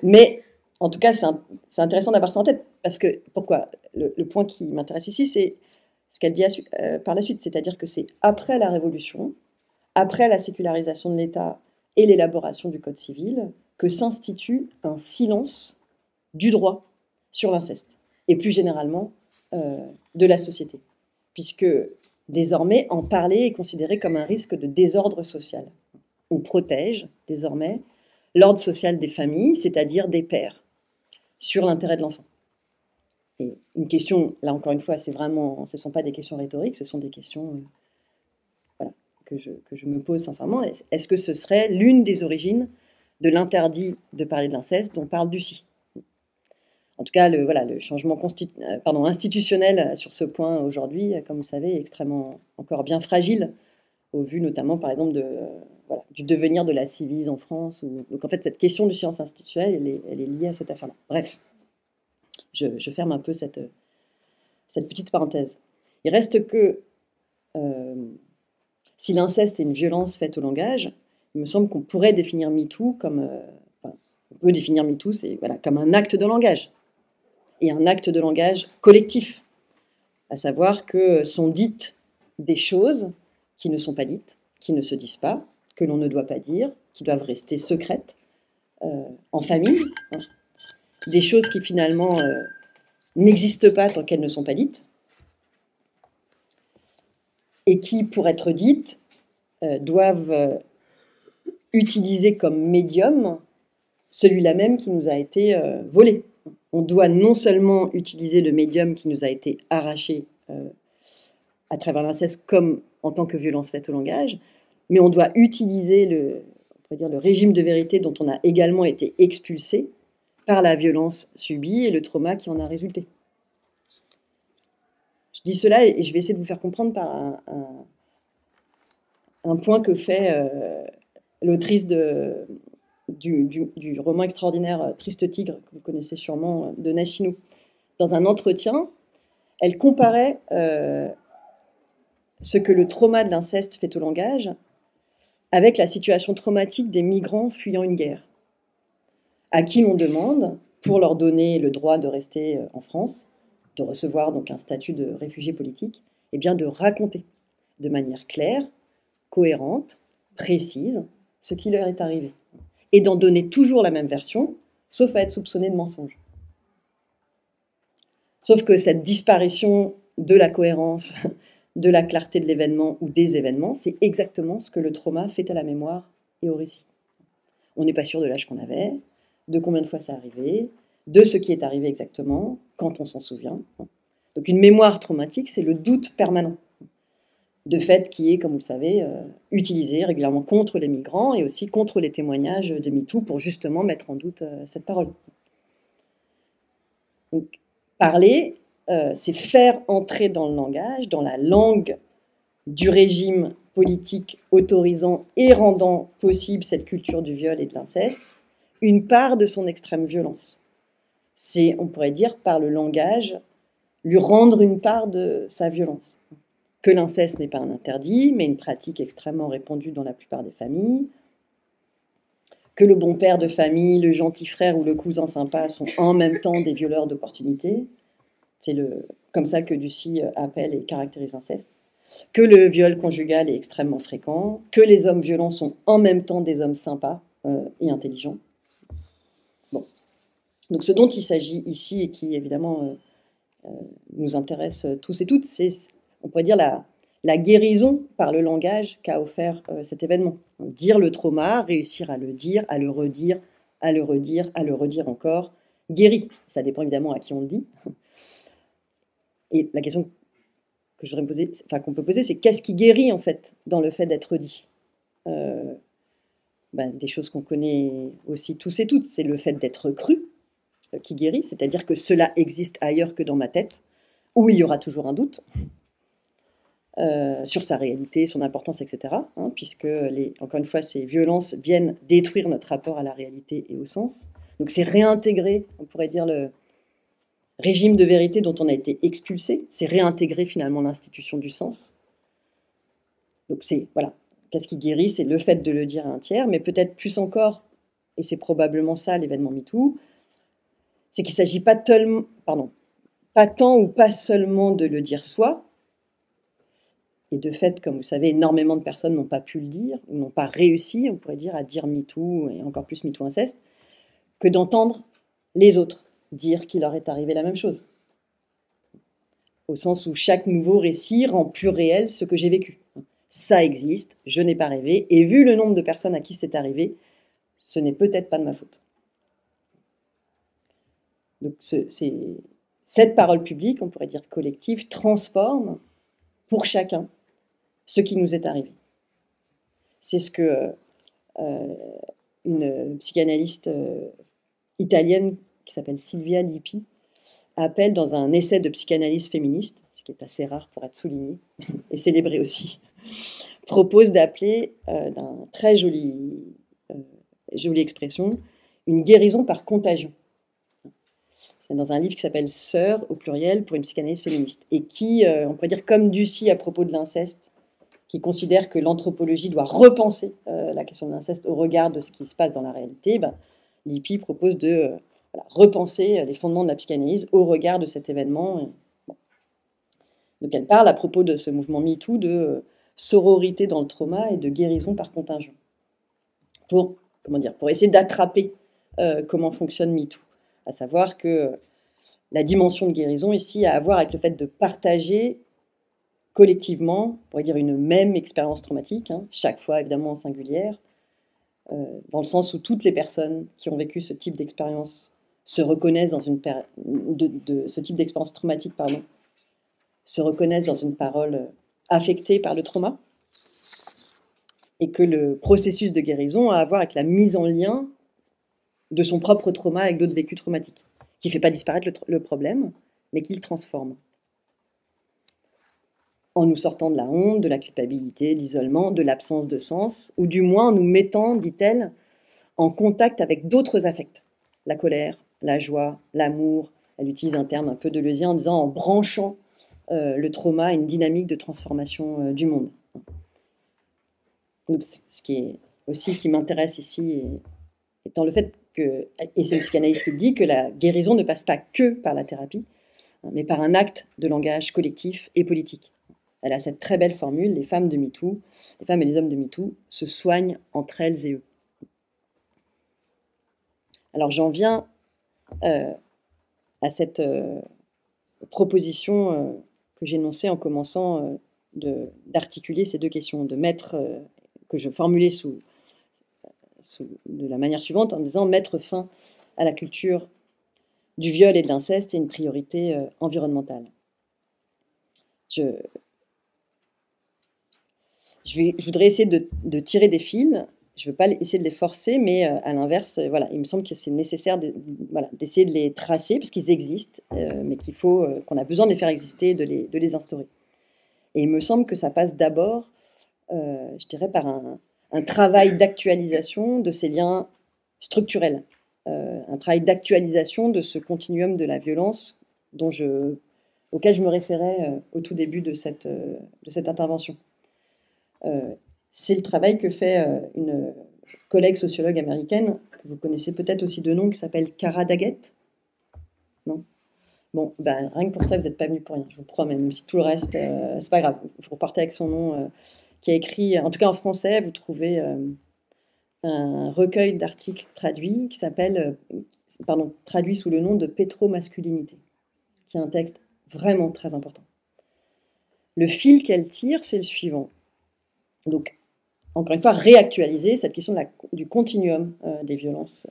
mais en tout cas, c'est intéressant d'avoir ça en tête, parce que, pourquoi le point qui m'intéresse ici, c'est ce qu'elle dit par la suite, c'est-à-dire que c'est après la Révolution, après la sécularisation de l'État et l'élaboration du Code civil, que s'institue un silence du droit sur l'inceste, et plus généralement de la société, puisque désormais, en parler est considéré comme un risque de désordre social. On protège désormais l'ordre social des familles, c'est-à-dire des pères, sur l'intérêt de l'enfant. Et une question, là encore une fois, ce ne sont pas des questions rhétoriques, ce sont des questions voilà, que je me pose sincèrement. Est-ce que ce serait l'une des origines de l'interdit de parler de l'inceste dont parle Ducy? En tout cas, le changement institutionnel sur ce point aujourd'hui, comme vous le savez, est extrêmement encore bien fragile, au vu notamment, par exemple, du devenir de la civise en France. Donc en fait, cette question du silence institutionnel, elle est liée à cette affaire-là. Bref, je ferme un peu cette petite parenthèse. Il reste que, si l'inceste est une violence faite au langage, il me semble qu'on pourrait définir MeToo comme... on peut définir MeToo, comme un acte de langage. Et un acte de langage collectif, à savoir que sont dites des choses qui ne sont pas dites, qui ne se disent pas, que l'on ne doit pas dire, qui doivent rester secrètes, en famille, hein. Des choses qui finalement n'existent pas tant qu'elles ne sont pas dites, et qui, pour être dites, doivent utiliser comme médium celui-là même qui nous a été volé. On doit non seulement utiliser le médium qui nous a été arraché à travers l'inceste comme en tant que violence faite au langage, mais on doit utiliser le régime de vérité dont on a également été expulsé par la violence subie et le trauma qui en a résulté. Je dis cela et je vais essayer de vous faire comprendre par un point que fait l'autrice du roman extraordinaire Triste Tigre, que vous connaissez sûrement, de Nachinou. Dans un entretien, elle comparait ce que le trauma de l'inceste fait au langage avec la situation traumatique des migrants fuyant une guerre, à qui l'on demande, pour leur donner le droit de rester en France, de recevoir donc un statut de réfugié politique, eh bien de raconter de manière claire, cohérente, précise, ce qui leur est arrivé. Et d'en donner toujours la même version, sauf à être soupçonné de mensonge. Sauf que cette disparition de la cohérence, de la clarté de l'événement ou des événements, c'est exactement ce que le trauma fait à la mémoire et au récit. On n'est pas sûr de l'âge qu'on avait, de combien de fois ça arrivé, de ce qui est arrivé exactement, quand on s'en souvient. Donc une mémoire traumatique, c'est le doute permanent, de fait qui est, comme vous le savez, utilisé régulièrement contre les migrants et aussi contre les témoignages de MeToo pour justement mettre en doute cette parole. Donc, parler, c'est faire entrer dans le langage, dans la langue du régime politique autorisant et rendant possible cette culture du viol et de l'inceste, une part de son extrême violence. C'est, on pourrait dire, par le langage, lui rendre une part de sa violence. Que l'inceste n'est pas un interdit, mais une pratique extrêmement répandue dans la plupart des familles, que le bon père de famille, le gentil frère ou le cousin sympa sont en même temps des violeurs d'opportunités. C'est comme ça que Ducy appelle et caractérise l'inceste. Que le viol conjugal est extrêmement fréquent, que les hommes violents sont en même temps des hommes sympas et intelligents. Bon. Donc ce dont il s'agit ici, et qui évidemment nous intéresse tous et toutes, c'est, on pourrait dire, la guérison par le langage qu'a offert cet événement. Dire le trauma, réussir à le dire, à le redire, à le redire, à le redire encore, guérit. Ça dépend évidemment à qui on le dit. Et la question que je voudrais me poser, enfin qu'on peut poser, c'est qu'est-ce qui guérit en fait dans le fait d'être dit des choses qu'on connaît aussi tous et toutes, c'est le fait d'être cru qui guérit, c'est-à-dire que cela existe ailleurs que dans ma tête, où il y aura toujours un doute sur sa réalité, son importance, etc. Puisque, encore une fois, ces violences viennent détruire notre rapport à la réalité et au sens. Donc c'est réintégrer, on pourrait dire, le régime de vérité dont on a été expulsé, c'est réintégrer finalement l'institution du sens. Donc c'est, voilà, qu'est-ce qui guérit? C'est le fait de le dire à un tiers, mais peut-être plus encore, et c'est probablement ça l'événement MeToo, c'est qu'il ne s'agit pas tant ou pas seulement de le dire soi, et de fait, comme vous savez, énormément de personnes n'ont pas pu le dire, ou n'ont pas réussi, on pourrait dire, à dire MeToo, et encore plus MeToo inceste, que d'entendre les autres dire qu'il leur est arrivé la même chose. Au sens où chaque nouveau récit rend plus réel ce que j'ai vécu. Ça existe, je n'ai pas rêvé, et vu le nombre de personnes à qui c'est arrivé, ce n'est peut-être pas de ma faute. Donc cette parole publique, on pourrait dire collective, transforme pour chacun ce qui nous est arrivé. C'est ce que une psychanalyste italienne qui s'appelle Silvia Lippi appelle dans un essai de psychanalyse féministe, ce qui est assez rare pour être souligné et célébré aussi, propose d'appeler d'un très jolie expression une guérison par contagion. C'est dans un livre qui s'appelle Sœurs au pluriel pour une psychanalyse féministe et qui, on pourrait dire comme Ducy à propos de l'inceste, qui considère que l'anthropologie doit repenser la question de l'inceste au regard de ce qui se passe dans la réalité, Lippi propose de repenser les fondements de la psychanalyse au regard de cet événement. Bon. Donc elle parle à propos de ce mouvement MeToo de sororité dans le trauma et de guérison par contingent. Pour essayer d'attraper comment fonctionne MeToo. À savoir que la dimension de guérison ici a à voir avec le fait de partager collectivement, on pourrait dire une même expérience traumatique, chaque fois évidemment en singulière, dans le sens où toutes les personnes qui ont vécu ce type d'expérience se reconnaissent dans ce type d'expérience traumatique, se reconnaissent dans une parole affectée par le trauma, et que le processus de guérison a à voir avec la mise en lien de son propre trauma avec d'autres vécus traumatiques, qui ne fait pas disparaître le problème, mais qui le transforme. En nous sortant de la honte, de la culpabilité, de l'isolement, de l'absence de sens, ou du moins en nous mettant, dit-elle, en contact avec d'autres affects. La colère, la joie, l'amour, elle utilise un terme un peu deleuzien en disant en branchant le trauma à une dynamique de transformation du monde. Donc, ce qui est aussi qui m'intéresse ici, étant le fait que, et c'est une psychanalyste qui dit que la guérison ne passe pas que par la thérapie, mais par un acte de langage collectif et politique. Elle a cette très belle formule, les femmes de MeToo, les femmes et les hommes de MeToo se soignent entre elles et eux. Alors j'en viens à cette proposition que j'énonçais en commençant d'articuler ces deux questions, de mettre, que je formulais de la manière suivante en disant mettre fin à la culture du viol et de l'inceste est une priorité environnementale. Je voudrais essayer de tirer des fils. Je ne veux pas essayer de les forcer, mais à l'inverse, il me semble que c'est nécessaire d'essayer de les tracer, parce qu'ils existent, mais qu'on a besoin de les faire exister, de les instaurer. Et il me semble que ça passe d'abord, je dirais, par un travail d'actualisation de ces liens structurels, un travail d'actualisation de ce continuum de la violence auquel je me référais au tout début de cette intervention. C'est le travail que fait une collègue sociologue américaine, que vous connaissez peut-être aussi de nom, qui s'appelle Kara Daggett. Non ? Bon, rien que pour ça, vous n'êtes pas venu pour rien, je vous promets, même si tout le reste, c'est pas grave, vous repartez avec son nom, qui a écrit, en tout cas en français, vous trouvez un recueil d'articles traduits qui s'appelle traduit sous le nom de pétromasculinité, qui est un texte vraiment très important. Le fil qu'elle tire, c'est le suivant. Donc, encore une fois, réactualiser cette question du continuum des violences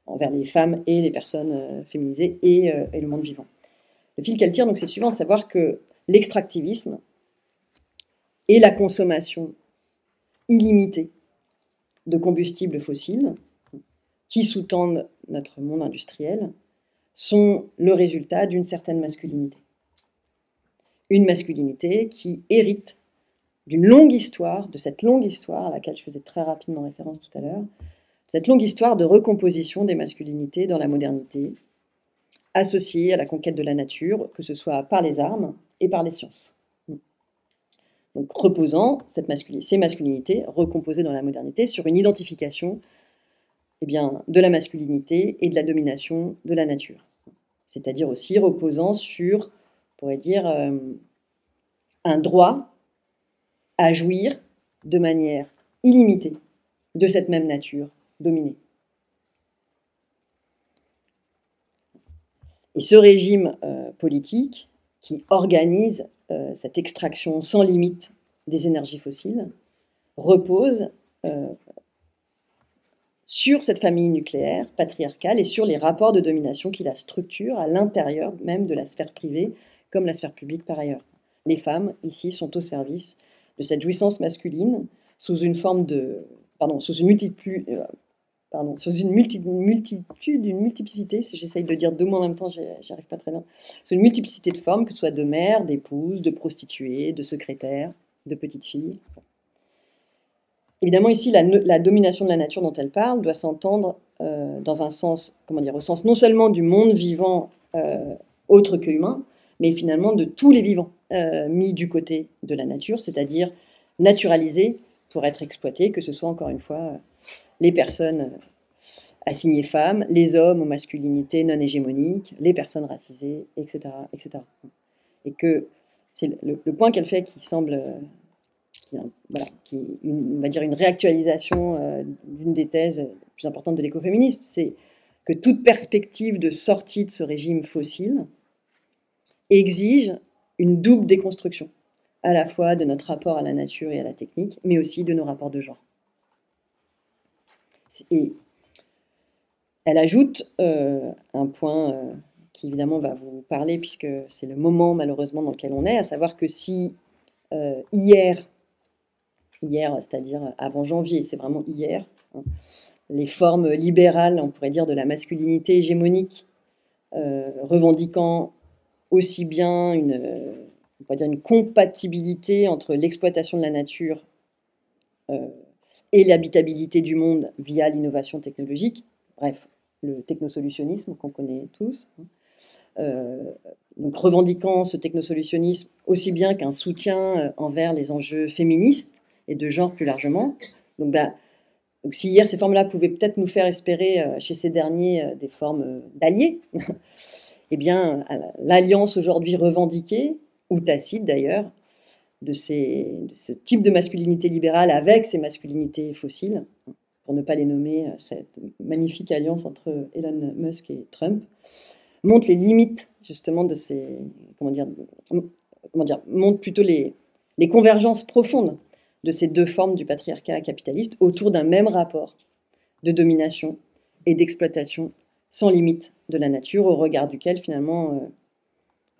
envers les femmes et les personnes féminisées et le monde vivant. Le fil qu'elle tire, donc, c'est le suivant, savoir que l'extractivisme et la consommation illimitée de combustibles fossiles qui sous-tendent notre monde industriel sont le résultat d'une certaine masculinité. Une masculinité qui hérite d'une longue histoire, de cette longue histoire à laquelle je faisais très rapidement référence tout à l'heure, cette longue histoire de recomposition des masculinités dans la modernité, associée à la conquête de la nature, que ce soit par les armes et par les sciences. Donc reposant ces masculinités recomposées dans la modernité sur une identification de la masculinité et de la domination de la nature. C'est-à-dire aussi reposant sur, on pourrait dire, un droit à jouir de manière illimitée de cette même nature dominée. Et ce régime politique qui organise cette extraction sans limite des énergies fossiles repose sur cette famille nucléaire patriarcale et sur les rapports de domination qui la structurent à l'intérieur même de la sphère privée comme la sphère publique par ailleurs. Les femmes, ici, sont au service de cette jouissance masculine sous une forme de... sous une multiplicité, si j'essaye de dire deux mots en même temps, j'y arrive pas très bien, sous une multiplicité de formes, que ce soit de mères, d'épouses, de prostituées, de secrétaires, de petites filles. Évidemment, ici, la domination de la nature dont elle parle doit s'entendre dans un sens, au sens non seulement du monde vivant autre que humain, mais finalement de tous les vivants mis du côté de la nature, c'est-à-dire naturalisés pour être exploités, que ce soit encore une fois les personnes assignées femmes, les hommes aux masculinités non hégémoniques, les personnes racisées, etc. etc. Et que c'est le point qu'elle fait qui semble... qui est on va dire une réactualisation d'une des thèses les plus importantes de l'écoféminisme, c'est que toute perspective de sortie de ce régime fossile exige une double déconstruction, à la fois de notre rapport à la nature et à la technique, mais aussi de nos rapports de genre. Et elle ajoute un point qui évidemment va vous parler, puisque c'est le moment malheureusement dans lequel on est, à savoir que si hier, c'est-à-dire avant janvier, c'est vraiment hier, les formes libérales, on pourrait dire, de la masculinité hégémonique, revendiquant aussi bien on pourrait dire une compatibilité entre l'exploitation de la nature et l'habitabilité du monde via l'innovation technologique, bref, le technosolutionnisme qu'on connaît tous, donc revendiquant ce technosolutionnisme aussi bien qu'un soutien envers les enjeux féministes et de genre plus largement. Donc si hier ces formes-là pouvaient peut-être nous faire espérer chez ces derniers des formes d'alliés, eh bien l'alliance aujourd'hui revendiquée, ou tacite d'ailleurs, de ce type de masculinité libérale avec ces masculinités fossiles, pour ne pas les nommer, cette magnifique alliance entre Elon Musk et Trump, montre les limites justement de ces... montre plutôt les convergences profondes de ces deux formes du patriarcat capitaliste autour d'un même rapport de domination et d'exploitation sans limite de la nature, au regard duquel finalement,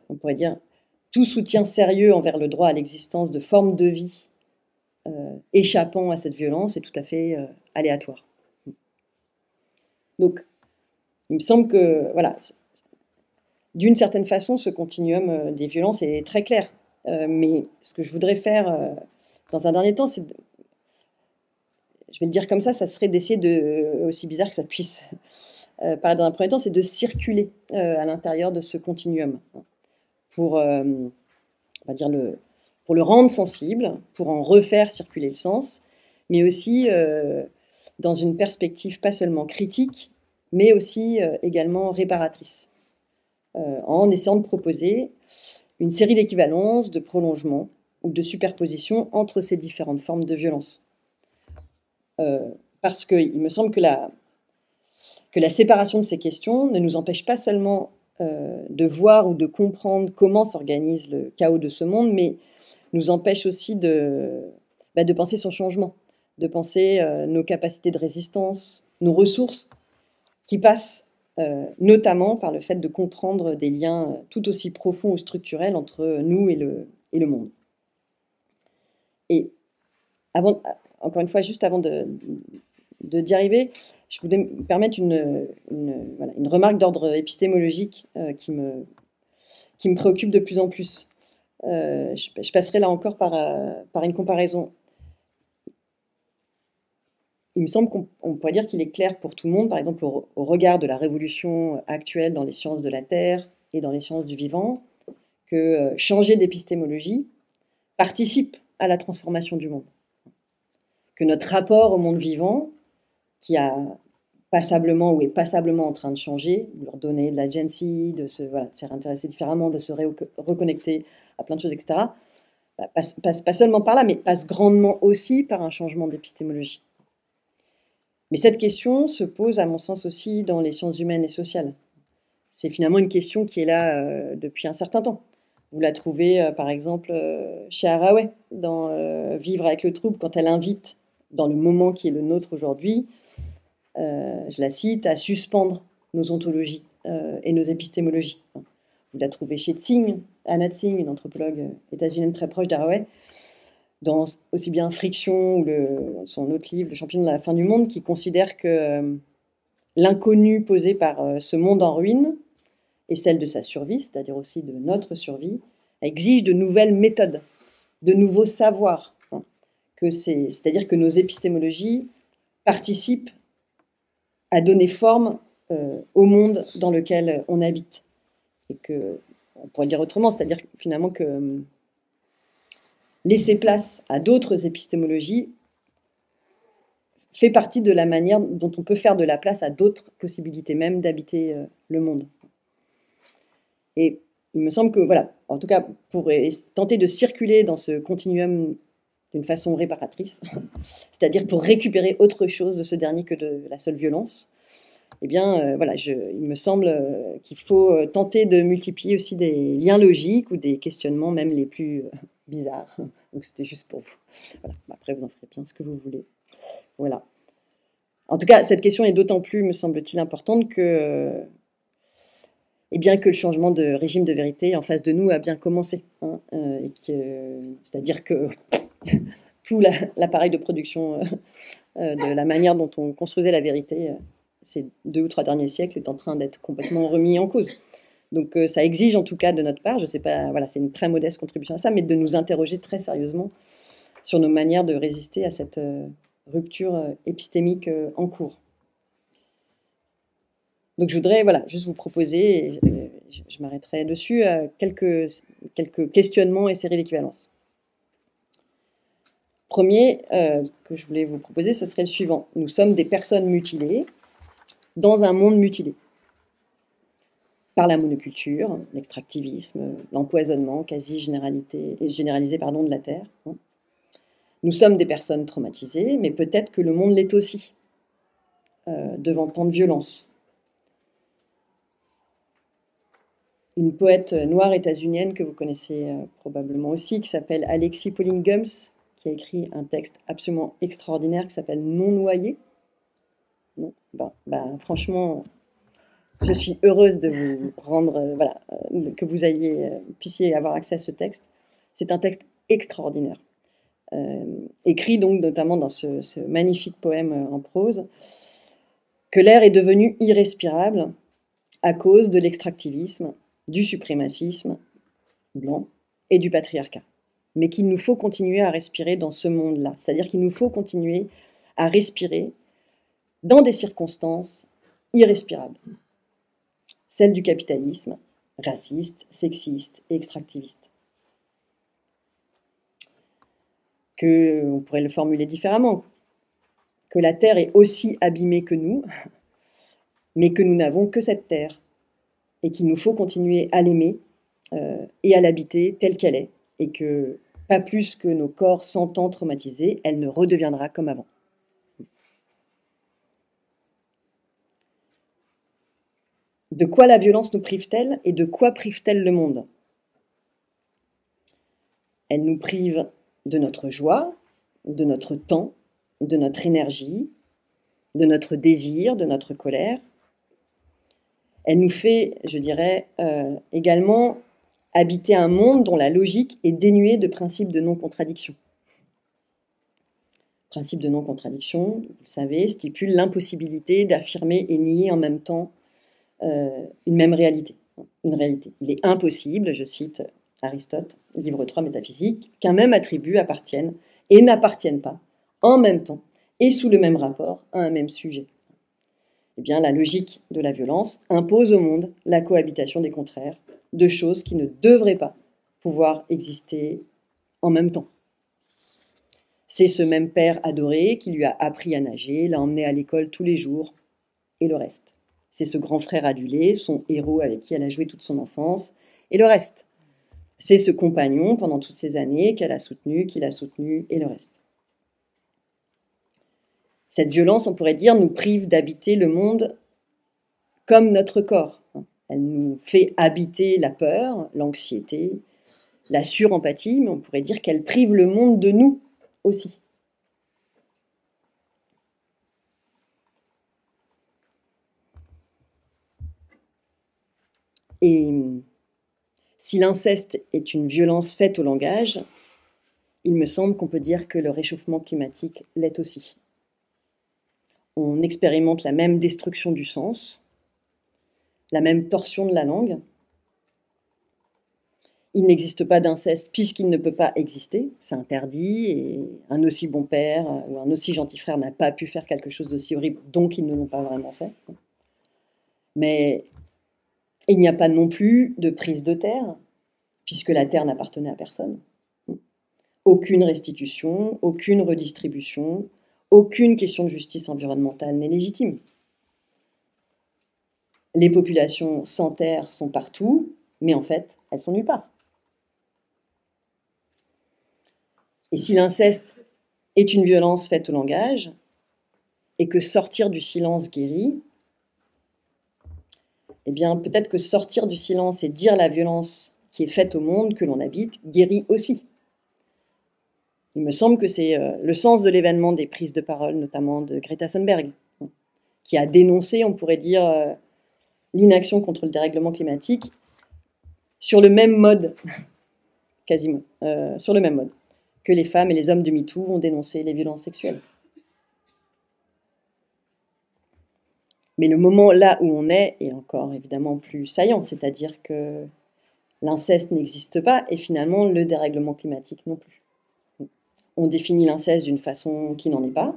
on pourrait dire, tout soutien sérieux envers le droit à l'existence de formes de vie échappant à cette violence est tout à fait aléatoire. Donc, il me semble que, voilà, d'une certaine façon, ce continuum des violences est très clair. Mais ce que je voudrais faire dans un dernier temps, c'est je vais le dire comme ça serait d'essayer de, aussi bizarre que ça puisse paraître dans un premier temps, c'est de circuler à l'intérieur de ce continuum pour, on va dire, pour le rendre sensible, pour en refaire circuler le sens, mais aussi dans une perspective pas seulement critique, mais aussi également réparatrice, en essayant de proposer une série d'équivalences, de prolongements ou de superpositions entre ces différentes formes de violence. Parce qu'il me semble que que la séparation de ces questions ne nous empêche pas seulement de voir ou de comprendre comment s'organise le chaos de ce monde, mais nous empêche aussi de penser son changement, de penser nos capacités de résistance, nos ressources, qui passent notamment par le fait de comprendre des liens tout aussi profonds ou structurels entre nous et le monde. Et encore une fois, juste avant d'y arriver, je voulais me permettre une remarque d'ordre épistémologique qui me préoccupe de plus en plus. Je passerai là encore par une comparaison. Il me semble qu'on pourrait dire qu'il est clair pour tout le monde, par exemple au regard de la révolution actuelle dans les sciences de la Terre et dans les sciences du vivant, que changer d'épistémologie participe à la transformation du monde. Que notre rapport au monde vivant, qui a passablement ou est passablement en train de changer, de leur donner de l'agency, de se réintéresser différemment, de se reconnecter à plein de choses, etc., passe pas seulement par là, mais passe grandement aussi par un changement d'épistémologie. Mais cette question se pose, à mon sens, aussi dans les sciences humaines et sociales. C'est finalement une question qui est là depuis un certain temps. Vous la trouvez, par exemple, chez Haraway, dans Vivre avec le trouble, quand elle invite, dans le moment qui est le nôtre aujourd'hui, je la cite, à suspendre nos ontologies et nos épistémologies. Vous la trouvez chez Tsing, Anna Tsing, une anthropologue états-unienne très proche d'Haraway, dans aussi bien Friction ou son autre livre, Le champion de la fin du monde, qui considère que l'inconnu posé par ce monde en ruine et celle de sa survie, c'est-à-dire aussi de notre survie, exige de nouvelles méthodes, de nouveaux savoirs. C'est-à-dire que nos épistémologies participent à donner forme au monde dans lequel on habite. Et que, on pourrait le dire autrement, c'est-à-dire finalement que laisser place à d'autres épistémologies fait partie de la manière dont on peut faire de la place à d'autres possibilités même d'habiter le monde. Et il me semble que, voilà, en tout cas, pour tenter de circuler dans ce continuum d'une façon réparatrice, c'est-à-dire pour récupérer autre chose de ce dernier que de la seule violence, eh bien, il me semble qu'il faut tenter de multiplier aussi des liens logiques ou des questionnements même les plus bizarres. Donc, c'était juste pour vous. Voilà. Après, vous en ferez bien ce que vous voulez. Voilà. En tout cas, cette question est d'autant plus, me semble-t-il, importante que, et bien que le changement de régime de vérité en face de nous a bien commencé. C'est-à-dire que tout l'appareil de production de la manière dont on construisait la vérité ces 2 ou 3 derniers siècles est en train d'être complètement remis en cause. Donc ça exige en tout cas de notre part, je ne sais pas, voilà, c'est une très modeste contribution à ça, mais de nous interroger très sérieusement sur nos manières de résister à cette rupture épistémique en cours. Donc je voudrais juste vous proposer, et je m'arrêterai dessus, quelques questionnements et séries d'équivalence. Premier que je voulais vous proposer, ce serait le suivant. Nous sommes des personnes mutilées dans un monde mutilé par la monoculture, l'extractivisme, l'empoisonnement quasi généralisé de la Terre. Nous sommes des personnes traumatisées, mais peut-être que le monde l'est aussi, devant tant de violence. Une poète noire états-unienne que vous connaissez probablement aussi, qui s'appelle Alexis Pauline Gumbs, qui a écrit un texte absolument extraordinaire qui s'appelle « Non noyé ». Non, franchement, je suis heureuse de vous rendre, que vous puissiez avoir accès à ce texte. C'est un texte extraordinaire, écrit donc notamment dans ce magnifique poème en prose, que l'air est devenu irrespirable à cause de l'extractivisme, du suprémacisme blanc et du patriarcat. Mais qu'il nous faut continuer à respirer dans ce monde-là. C'est-à-dire qu'il nous faut continuer à respirer dans des circonstances irrespirables. Celles du capitalisme, raciste, sexiste et extractiviste. On pourrait le formuler différemment. Que la Terre est aussi abîmée que nous, mais que nous n'avons que cette Terre. Et qu'il nous faut continuer à l'aimer et à l'habiter telle qu'elle est. Et que, pas plus que nos corps 100 ans traumatisés, elle ne redeviendra comme avant. De quoi la violence nous prive-t-elle et de quoi prive-t-elle le monde? Elle nous prive de notre joie, de notre temps, de notre énergie, de notre désir, de notre colère. Elle nous fait, je dirais, également habiter un monde dont la logique est dénuée de principes de non-contradiction. Le principe de non-contradiction, vous le savez, stipule l'impossibilité d'affirmer et nier en même temps une même réalité, une réalité. Il est impossible, je cite Aristote, livre 3 Métaphysique, qu'un même attribut appartienne et n'appartienne pas en même temps et sous le même rapport à un même sujet. Eh bien, la logique de la violence impose au monde la cohabitation des contraires, de choses qui ne devraient pas pouvoir exister en même temps. C'est ce même père adoré qui lui a appris à nager, l'a emmené à l'école tous les jours, et le reste. C'est ce grand frère adulé, son héros avec qui elle a joué toute son enfance, et le reste. C'est ce compagnon pendant toutes ces années qu'elle a soutenu, qu'il a soutenu, et le reste. Cette violence, on pourrait dire, nous prive d'habiter le monde comme notre corps. Elle nous fait habiter la peur, l'anxiété, la surempathie, mais on pourrait dire qu'elle prive le monde de nous aussi. Et si l'inceste est une violence faite au langage, il me semble qu'on peut dire que le réchauffement climatique l'est aussi. On expérimente la même destruction du sens, la même torsion de la langue. Il n'existe pas d'inceste puisqu'il ne peut pas exister, c'est interdit, et un aussi bon père ou un aussi gentil frère n'a pas pu faire quelque chose d'aussi horrible, donc ils ne l'ont pas vraiment fait. Mais il n'y a pas non plus de prise de terre, puisque la terre n'appartenait à personne. Aucune restitution, aucune redistribution, aucune question de justice environnementale n'est légitime. Les populations sans terre sont partout, mais en fait, elles sont nulle part. Et si l'inceste est une violence faite au langage, et que sortir du silence guérit, eh bien, peut-être que sortir du silence et dire la violence qui est faite au monde que l'on habite guérit aussi. Il me semble que c'est le sens de l'événement des prises de parole, notamment de Greta Thunberg, qui a dénoncé, on pourrait dire, l'inaction contre le dérèglement climatique sur le même mode, quasiment, sur le même mode, que les femmes et les hommes de MeToo ont dénoncé les violences sexuelles. Mais le moment là où on est encore évidemment plus saillant, c'est-à-dire que l'inceste n'existe pas et finalement le dérèglement climatique non plus. On définit l'inceste d'une façon qui n'en est pas.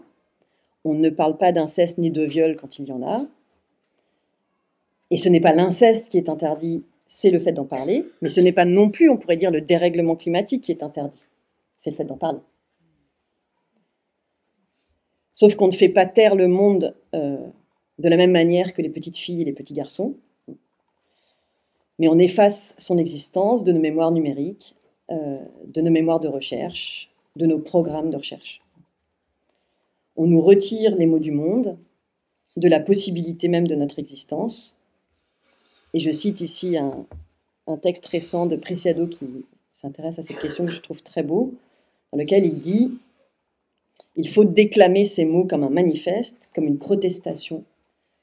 On ne parle pas d'inceste ni de viol quand il y en a. Et ce n'est pas l'inceste qui est interdit, c'est le fait d'en parler. Mais ce n'est pas non plus, on pourrait dire, le dérèglement climatique qui est interdit. C'est le fait d'en parler. Sauf qu'on ne fait pas taire le monde de la même manière que les petites filles et les petits garçons. Mais on efface son existence de nos mémoires numériques, de nos mémoires de recherche, de nos programmes de recherche. On nous retire les mots du monde, de la possibilité même de notre existence. Et je cite ici un texte récent de Preciado qui s'intéresse à cette question que je trouve très beau, dans lequel il dit « Il faut déclamer ces mots comme un manifeste, comme une protestation,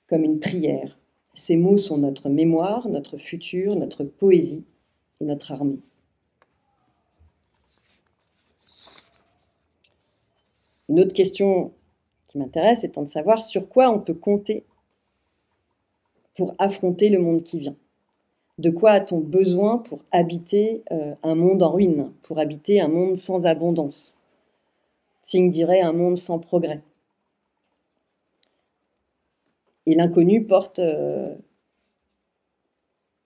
comme une prière. Ces mots sont notre mémoire, notre futur, notre poésie et notre armée. » Une autre question qui m'intéresse étant de savoir sur quoi on peut compter pour affronter le monde qui vient. De quoi a-t-on besoin pour habiter un monde en ruine, pour habiter un monde sans abondance? Tsing dirait un monde sans progrès. Et l'inconnu porte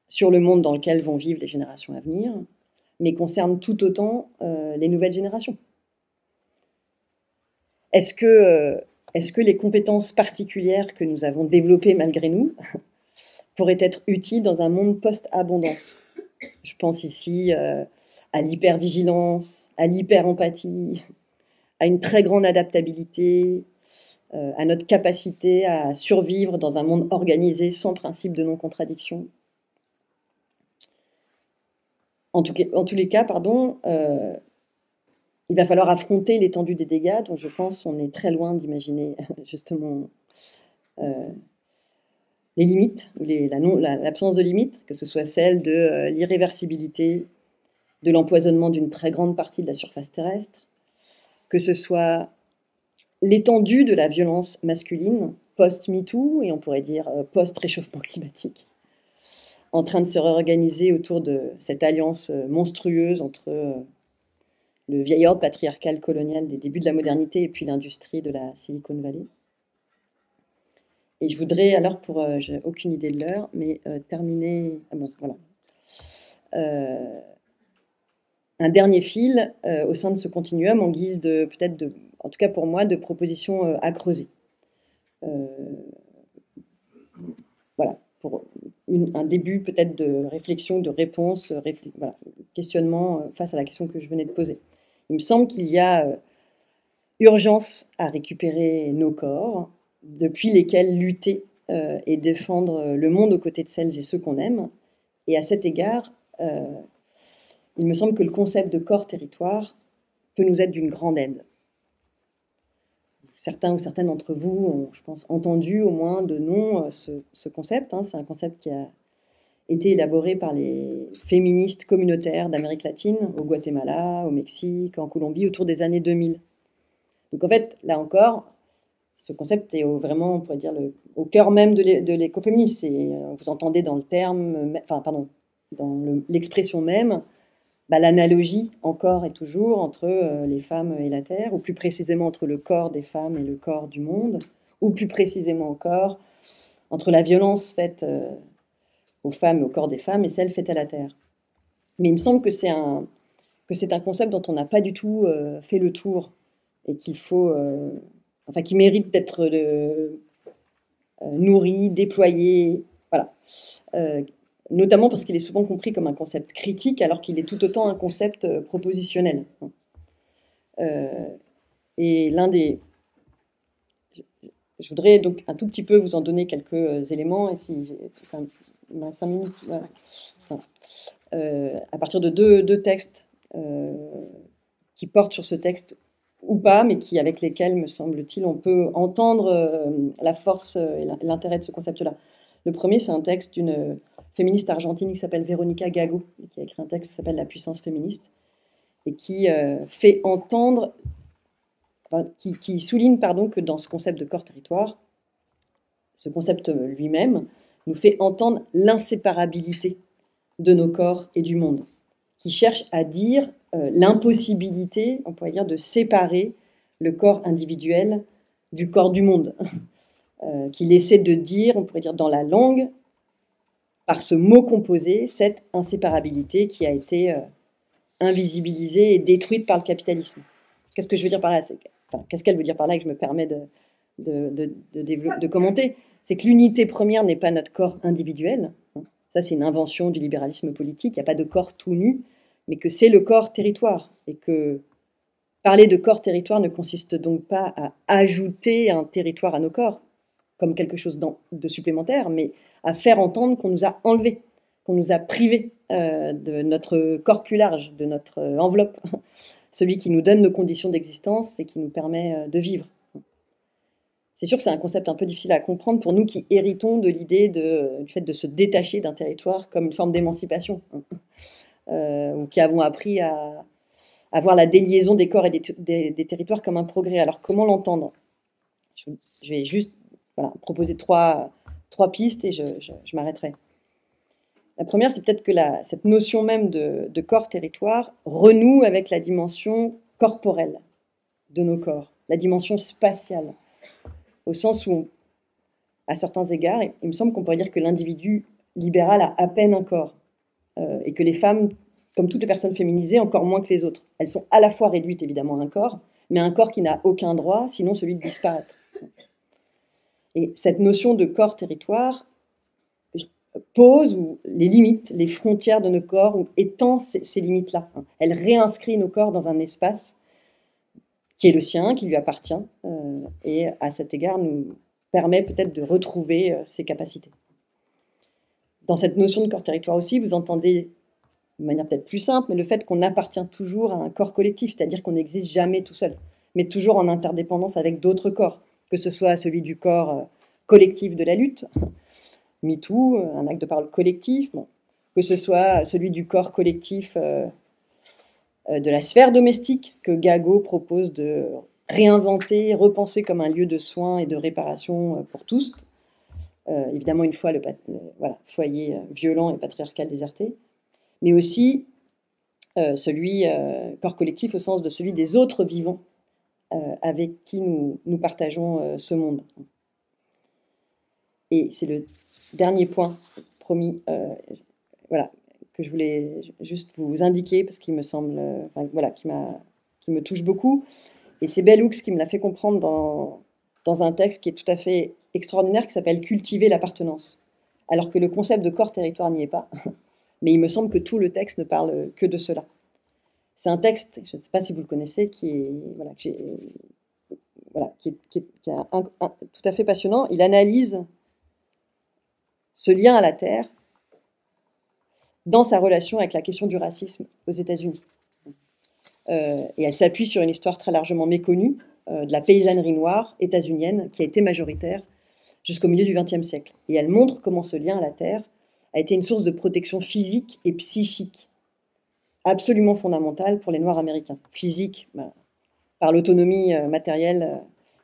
sur le monde dans lequel vont vivre les générations à venir, mais concerne tout autant les nouvelles générations. Est-ce que les compétences particulières que nous avons développées malgré nous pourraient être utiles dans un monde post-abondance? Je pense ici à l'hypervigilance, à l'hyperempathie, à une très grande adaptabilité, à notre capacité à survivre dans un monde organisé sans principe de non-contradiction. En tous les cas, il va falloir affronter l'étendue des dégâts, dont je pense on est très loin d'imaginer justement les limites, ou l'absence de limites, que ce soit celle de l'irréversibilité, de l'empoisonnement d'une très grande partie de la surface terrestre, que ce soit l'étendue de la violence masculine post-MeToo, et on pourrait dire post-réchauffement climatique, en train de se réorganiser autour de cette alliance monstrueuse entre le vieil ordre patriarcal colonial des débuts de la modernité et puis l'industrie de la Silicon Valley. Et je voudrais, alors, j'ai aucune idée de l'heure, mais terminer... Ah bon, voilà. Un dernier fil au sein de ce continuum en guise de, peut-être, en tout cas pour moi, de propositions à creuser. Voilà, pour un début peut-être de réflexion, de réponse, voilà, questionnement face à la question que je venais de poser. Il me semble qu'il y a urgence à récupérer nos corps, depuis lesquels lutter et défendre le monde aux côtés de celles et ceux qu'on aime. Et à cet égard, il me semble que le concept de corps-territoire peut nous être d'une grande aide. Certains ou certaines d'entre vous ont, je pense, entendu au moins de nom ce concept. C'est un concept qui a été élaboré par les féministes communautaires d'Amérique latine, au Guatemala, au Mexique, en Colombie, autour des années 2000. Donc en fait, là encore, ce concept est vraiment, on pourrait dire, au cœur même de l'écoféminisme. Vous entendez dans le terme, dans l'expression même, l'analogie encore et toujours entre les femmes et la terre, ou plus précisément entre le corps des femmes et le corps du monde, ou plus précisément encore entre la violence faite aux femmes et au corps des femmes et celle faite à la terre. Mais il me semble que c'est un concept dont on n'a pas du tout fait le tour et qu'il faut, qui mérite d'être nourri, déployé, voilà. Notamment parce qu'il est souvent compris comme un concept critique, alors qu'il est tout autant un concept propositionnel. Et je voudrais donc un tout petit peu vous en donner quelques éléments, et si j'ai 5 minutes, voilà. À partir de deux textes qui portent sur ce texte ou pas, mais avec lesquels, me semble-t-il, on peut entendre la force et l'intérêt de ce concept-là. Le premier, c'est un texte d'une féministe argentine qui s'appelle Verónica Gago, qui a écrit un texte qui s'appelle La puissance féministe, et qui fait entendre, qui souligne que dans ce concept de corps-territoire, ce concept lui-même nous fait entendre l'inséparabilité de nos corps et du monde, qui cherche à dire l'impossibilité, on pourrait dire, de séparer le corps individuel du corps du monde, qu'il essaie de dire, on pourrait dire dans la langue, par ce mot composé, cette inséparabilité qui a été invisibilisée et détruite par le capitalisme. Qu'est-ce que je veux dire par là ? Qu'est-ce qu'elle veut dire par là, et que je me permets de commenter ? C'est que l'unité première n'est pas notre corps individuel. Ça, c'est une invention du libéralisme politique. Il n'y a pas de corps tout nu, mais que c'est le corps-territoire. Et que parler de corps-territoire ne consiste donc pas à ajouter un territoire à nos corps, comme quelque chose de supplémentaire, mais à faire entendre qu'on nous a enlevés, qu'on nous a privés de notre corps plus large, de notre enveloppe, celui qui nous donne nos conditions d'existence et qui nous permet de vivre. C'est sûr que c'est un concept un peu difficile à comprendre pour nous qui héritons de l'idée du fait de se détacher d'un territoire comme une forme d'émancipation, ou qui avons appris à voir la déliaison des corps et des territoires comme un progrès. Alors comment l'entendre ? Je vais juste proposer trois pistes et je m'arrêterai. La première, c'est peut-être que cette notion même de corps-territoire renoue avec la dimension corporelle de nos corps, la dimension spatiale, au sens où, à certains égards, il me semble qu'on pourrait dire que l'individu libéral a à peine un corps, et que les femmes, comme toutes les personnes féminisées, encore moins que les autres. Elles sont à la fois réduites, évidemment, à un corps, mais un corps qui n'a aucun droit, sinon celui de disparaître. Et cette notion de corps-territoire pose les limites, les frontières de nos corps, ou étend ces limites-là. Elle réinscrit nos corps dans un espace qui est le sien, qui lui appartient, et à cet égard nous permet peut-être de retrouver ses capacités. Dans cette notion de corps-territoire aussi, vous entendez, de manière peut-être plus simple, mais le fait qu'on appartient toujours à un corps collectif, c'est-à-dire qu'on n'existe jamais tout seul, mais toujours en interdépendance avec d'autres corps, que ce soit celui du corps collectif de la lutte, MeToo, un acte de parole collectif, bon, que ce soit celui du corps collectif de la sphère domestique, que Gago propose de réinventer, repenser comme un lieu de soins et de réparation pour tous. Évidemment, une fois le foyer violent et patriarcal déserté, mais aussi celui, corps collectif au sens de celui des autres vivants avec qui nous partageons ce monde. Et c'est le dernier point, promis, que je voulais juste vous indiquer, parce qu'il me semble, qui me touche beaucoup. Et c'est Bell Hooks qui me l'a fait comprendre dans un texte qui est tout à fait extraordinaire, qui s'appelle « Cultiver l'appartenance », alors que le concept de corps-territoire n'y est pas. Mais il me semble que tout le texte ne parle que de cela. C'est un texte, je ne sais pas si vous le connaissez, qui est tout à fait passionnant. Il analyse ce lien à la Terre dans sa relation avec la question du racisme aux États-Unis. Et elle s'appuie sur une histoire très largement méconnue de la paysannerie noire états-unienne qui a été majoritaire jusqu'au milieu du XXe siècle. Et elle montre comment ce lien à la Terre a été une source de protection physique et psychique absolument fondamentale pour les Noirs américains. Physique, par l'autonomie matérielle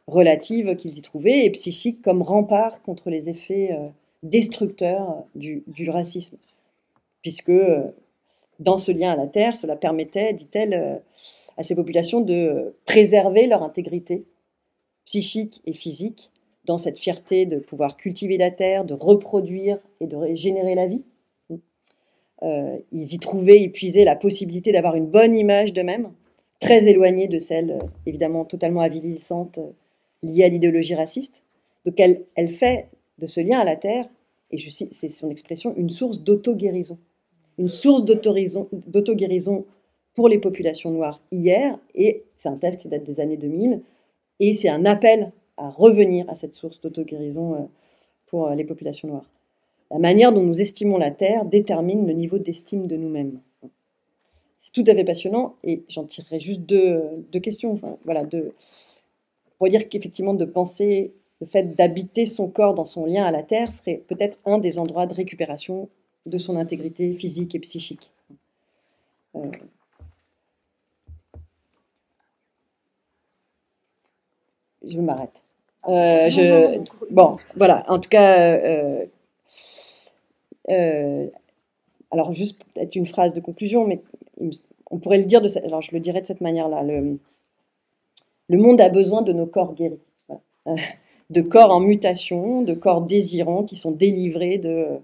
relative qu'ils y trouvaient, et psychique comme rempart contre les effets destructeurs du racisme. Puisque dans ce lien à la Terre, cela permettait, dit-elle, à ces populations de préserver leur intégrité psychique et physique dans cette fierté de pouvoir cultiver la terre, de reproduire et de régénérer la vie. Ils y trouvaient, ils puisaient la possibilité d'avoir une bonne image d'eux-mêmes, très éloignée de celle, évidemment, totalement avilissante, liée à l'idéologie raciste. Donc elle fait de ce lien à la terre, et c'est son expression, une source d'auto-guérison. Une source d'auto-guérison pour les populations noires hier, et c'est un texte qui date des années 2000, et c'est un appel à revenir à cette source d'auto-guérison pour les populations noires. La manière dont nous estimons la Terre détermine le niveau d'estime de nous-mêmes. C'est tout à fait passionnant, et j'en tirerai juste deux questions. Pour dire qu'effectivement, de penser le fait d'habiter son corps dans son lien à la Terre serait peut-être un des endroits de récupération de son intégrité physique et psychique. Je m'arrête. Bon, voilà, en tout cas, alors juste peut-être une phrase de conclusion, mais on pourrait le dire, alors je le dirais de cette manière-là, le monde a besoin de nos corps guéris, voilà. De corps en mutation, de corps désirants qui sont délivrés de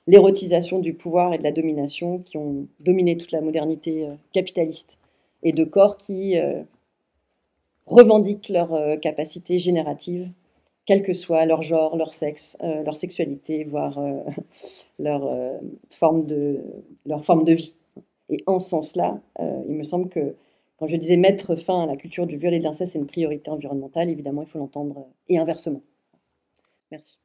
l'érotisation du pouvoir et de la domination qui ont dominé toute la modernité capitaliste, et de corps qui revendiquent leur capacité générative, quel que soit leur genre, leur sexe, leur sexualité, voire leur forme de vie. Et en ce sens-là, il me semble que quand je disais mettre fin à la culture du viol et de l'inceste, c'est une priorité environnementale, évidemment, il faut l'entendre, et inversement. Merci.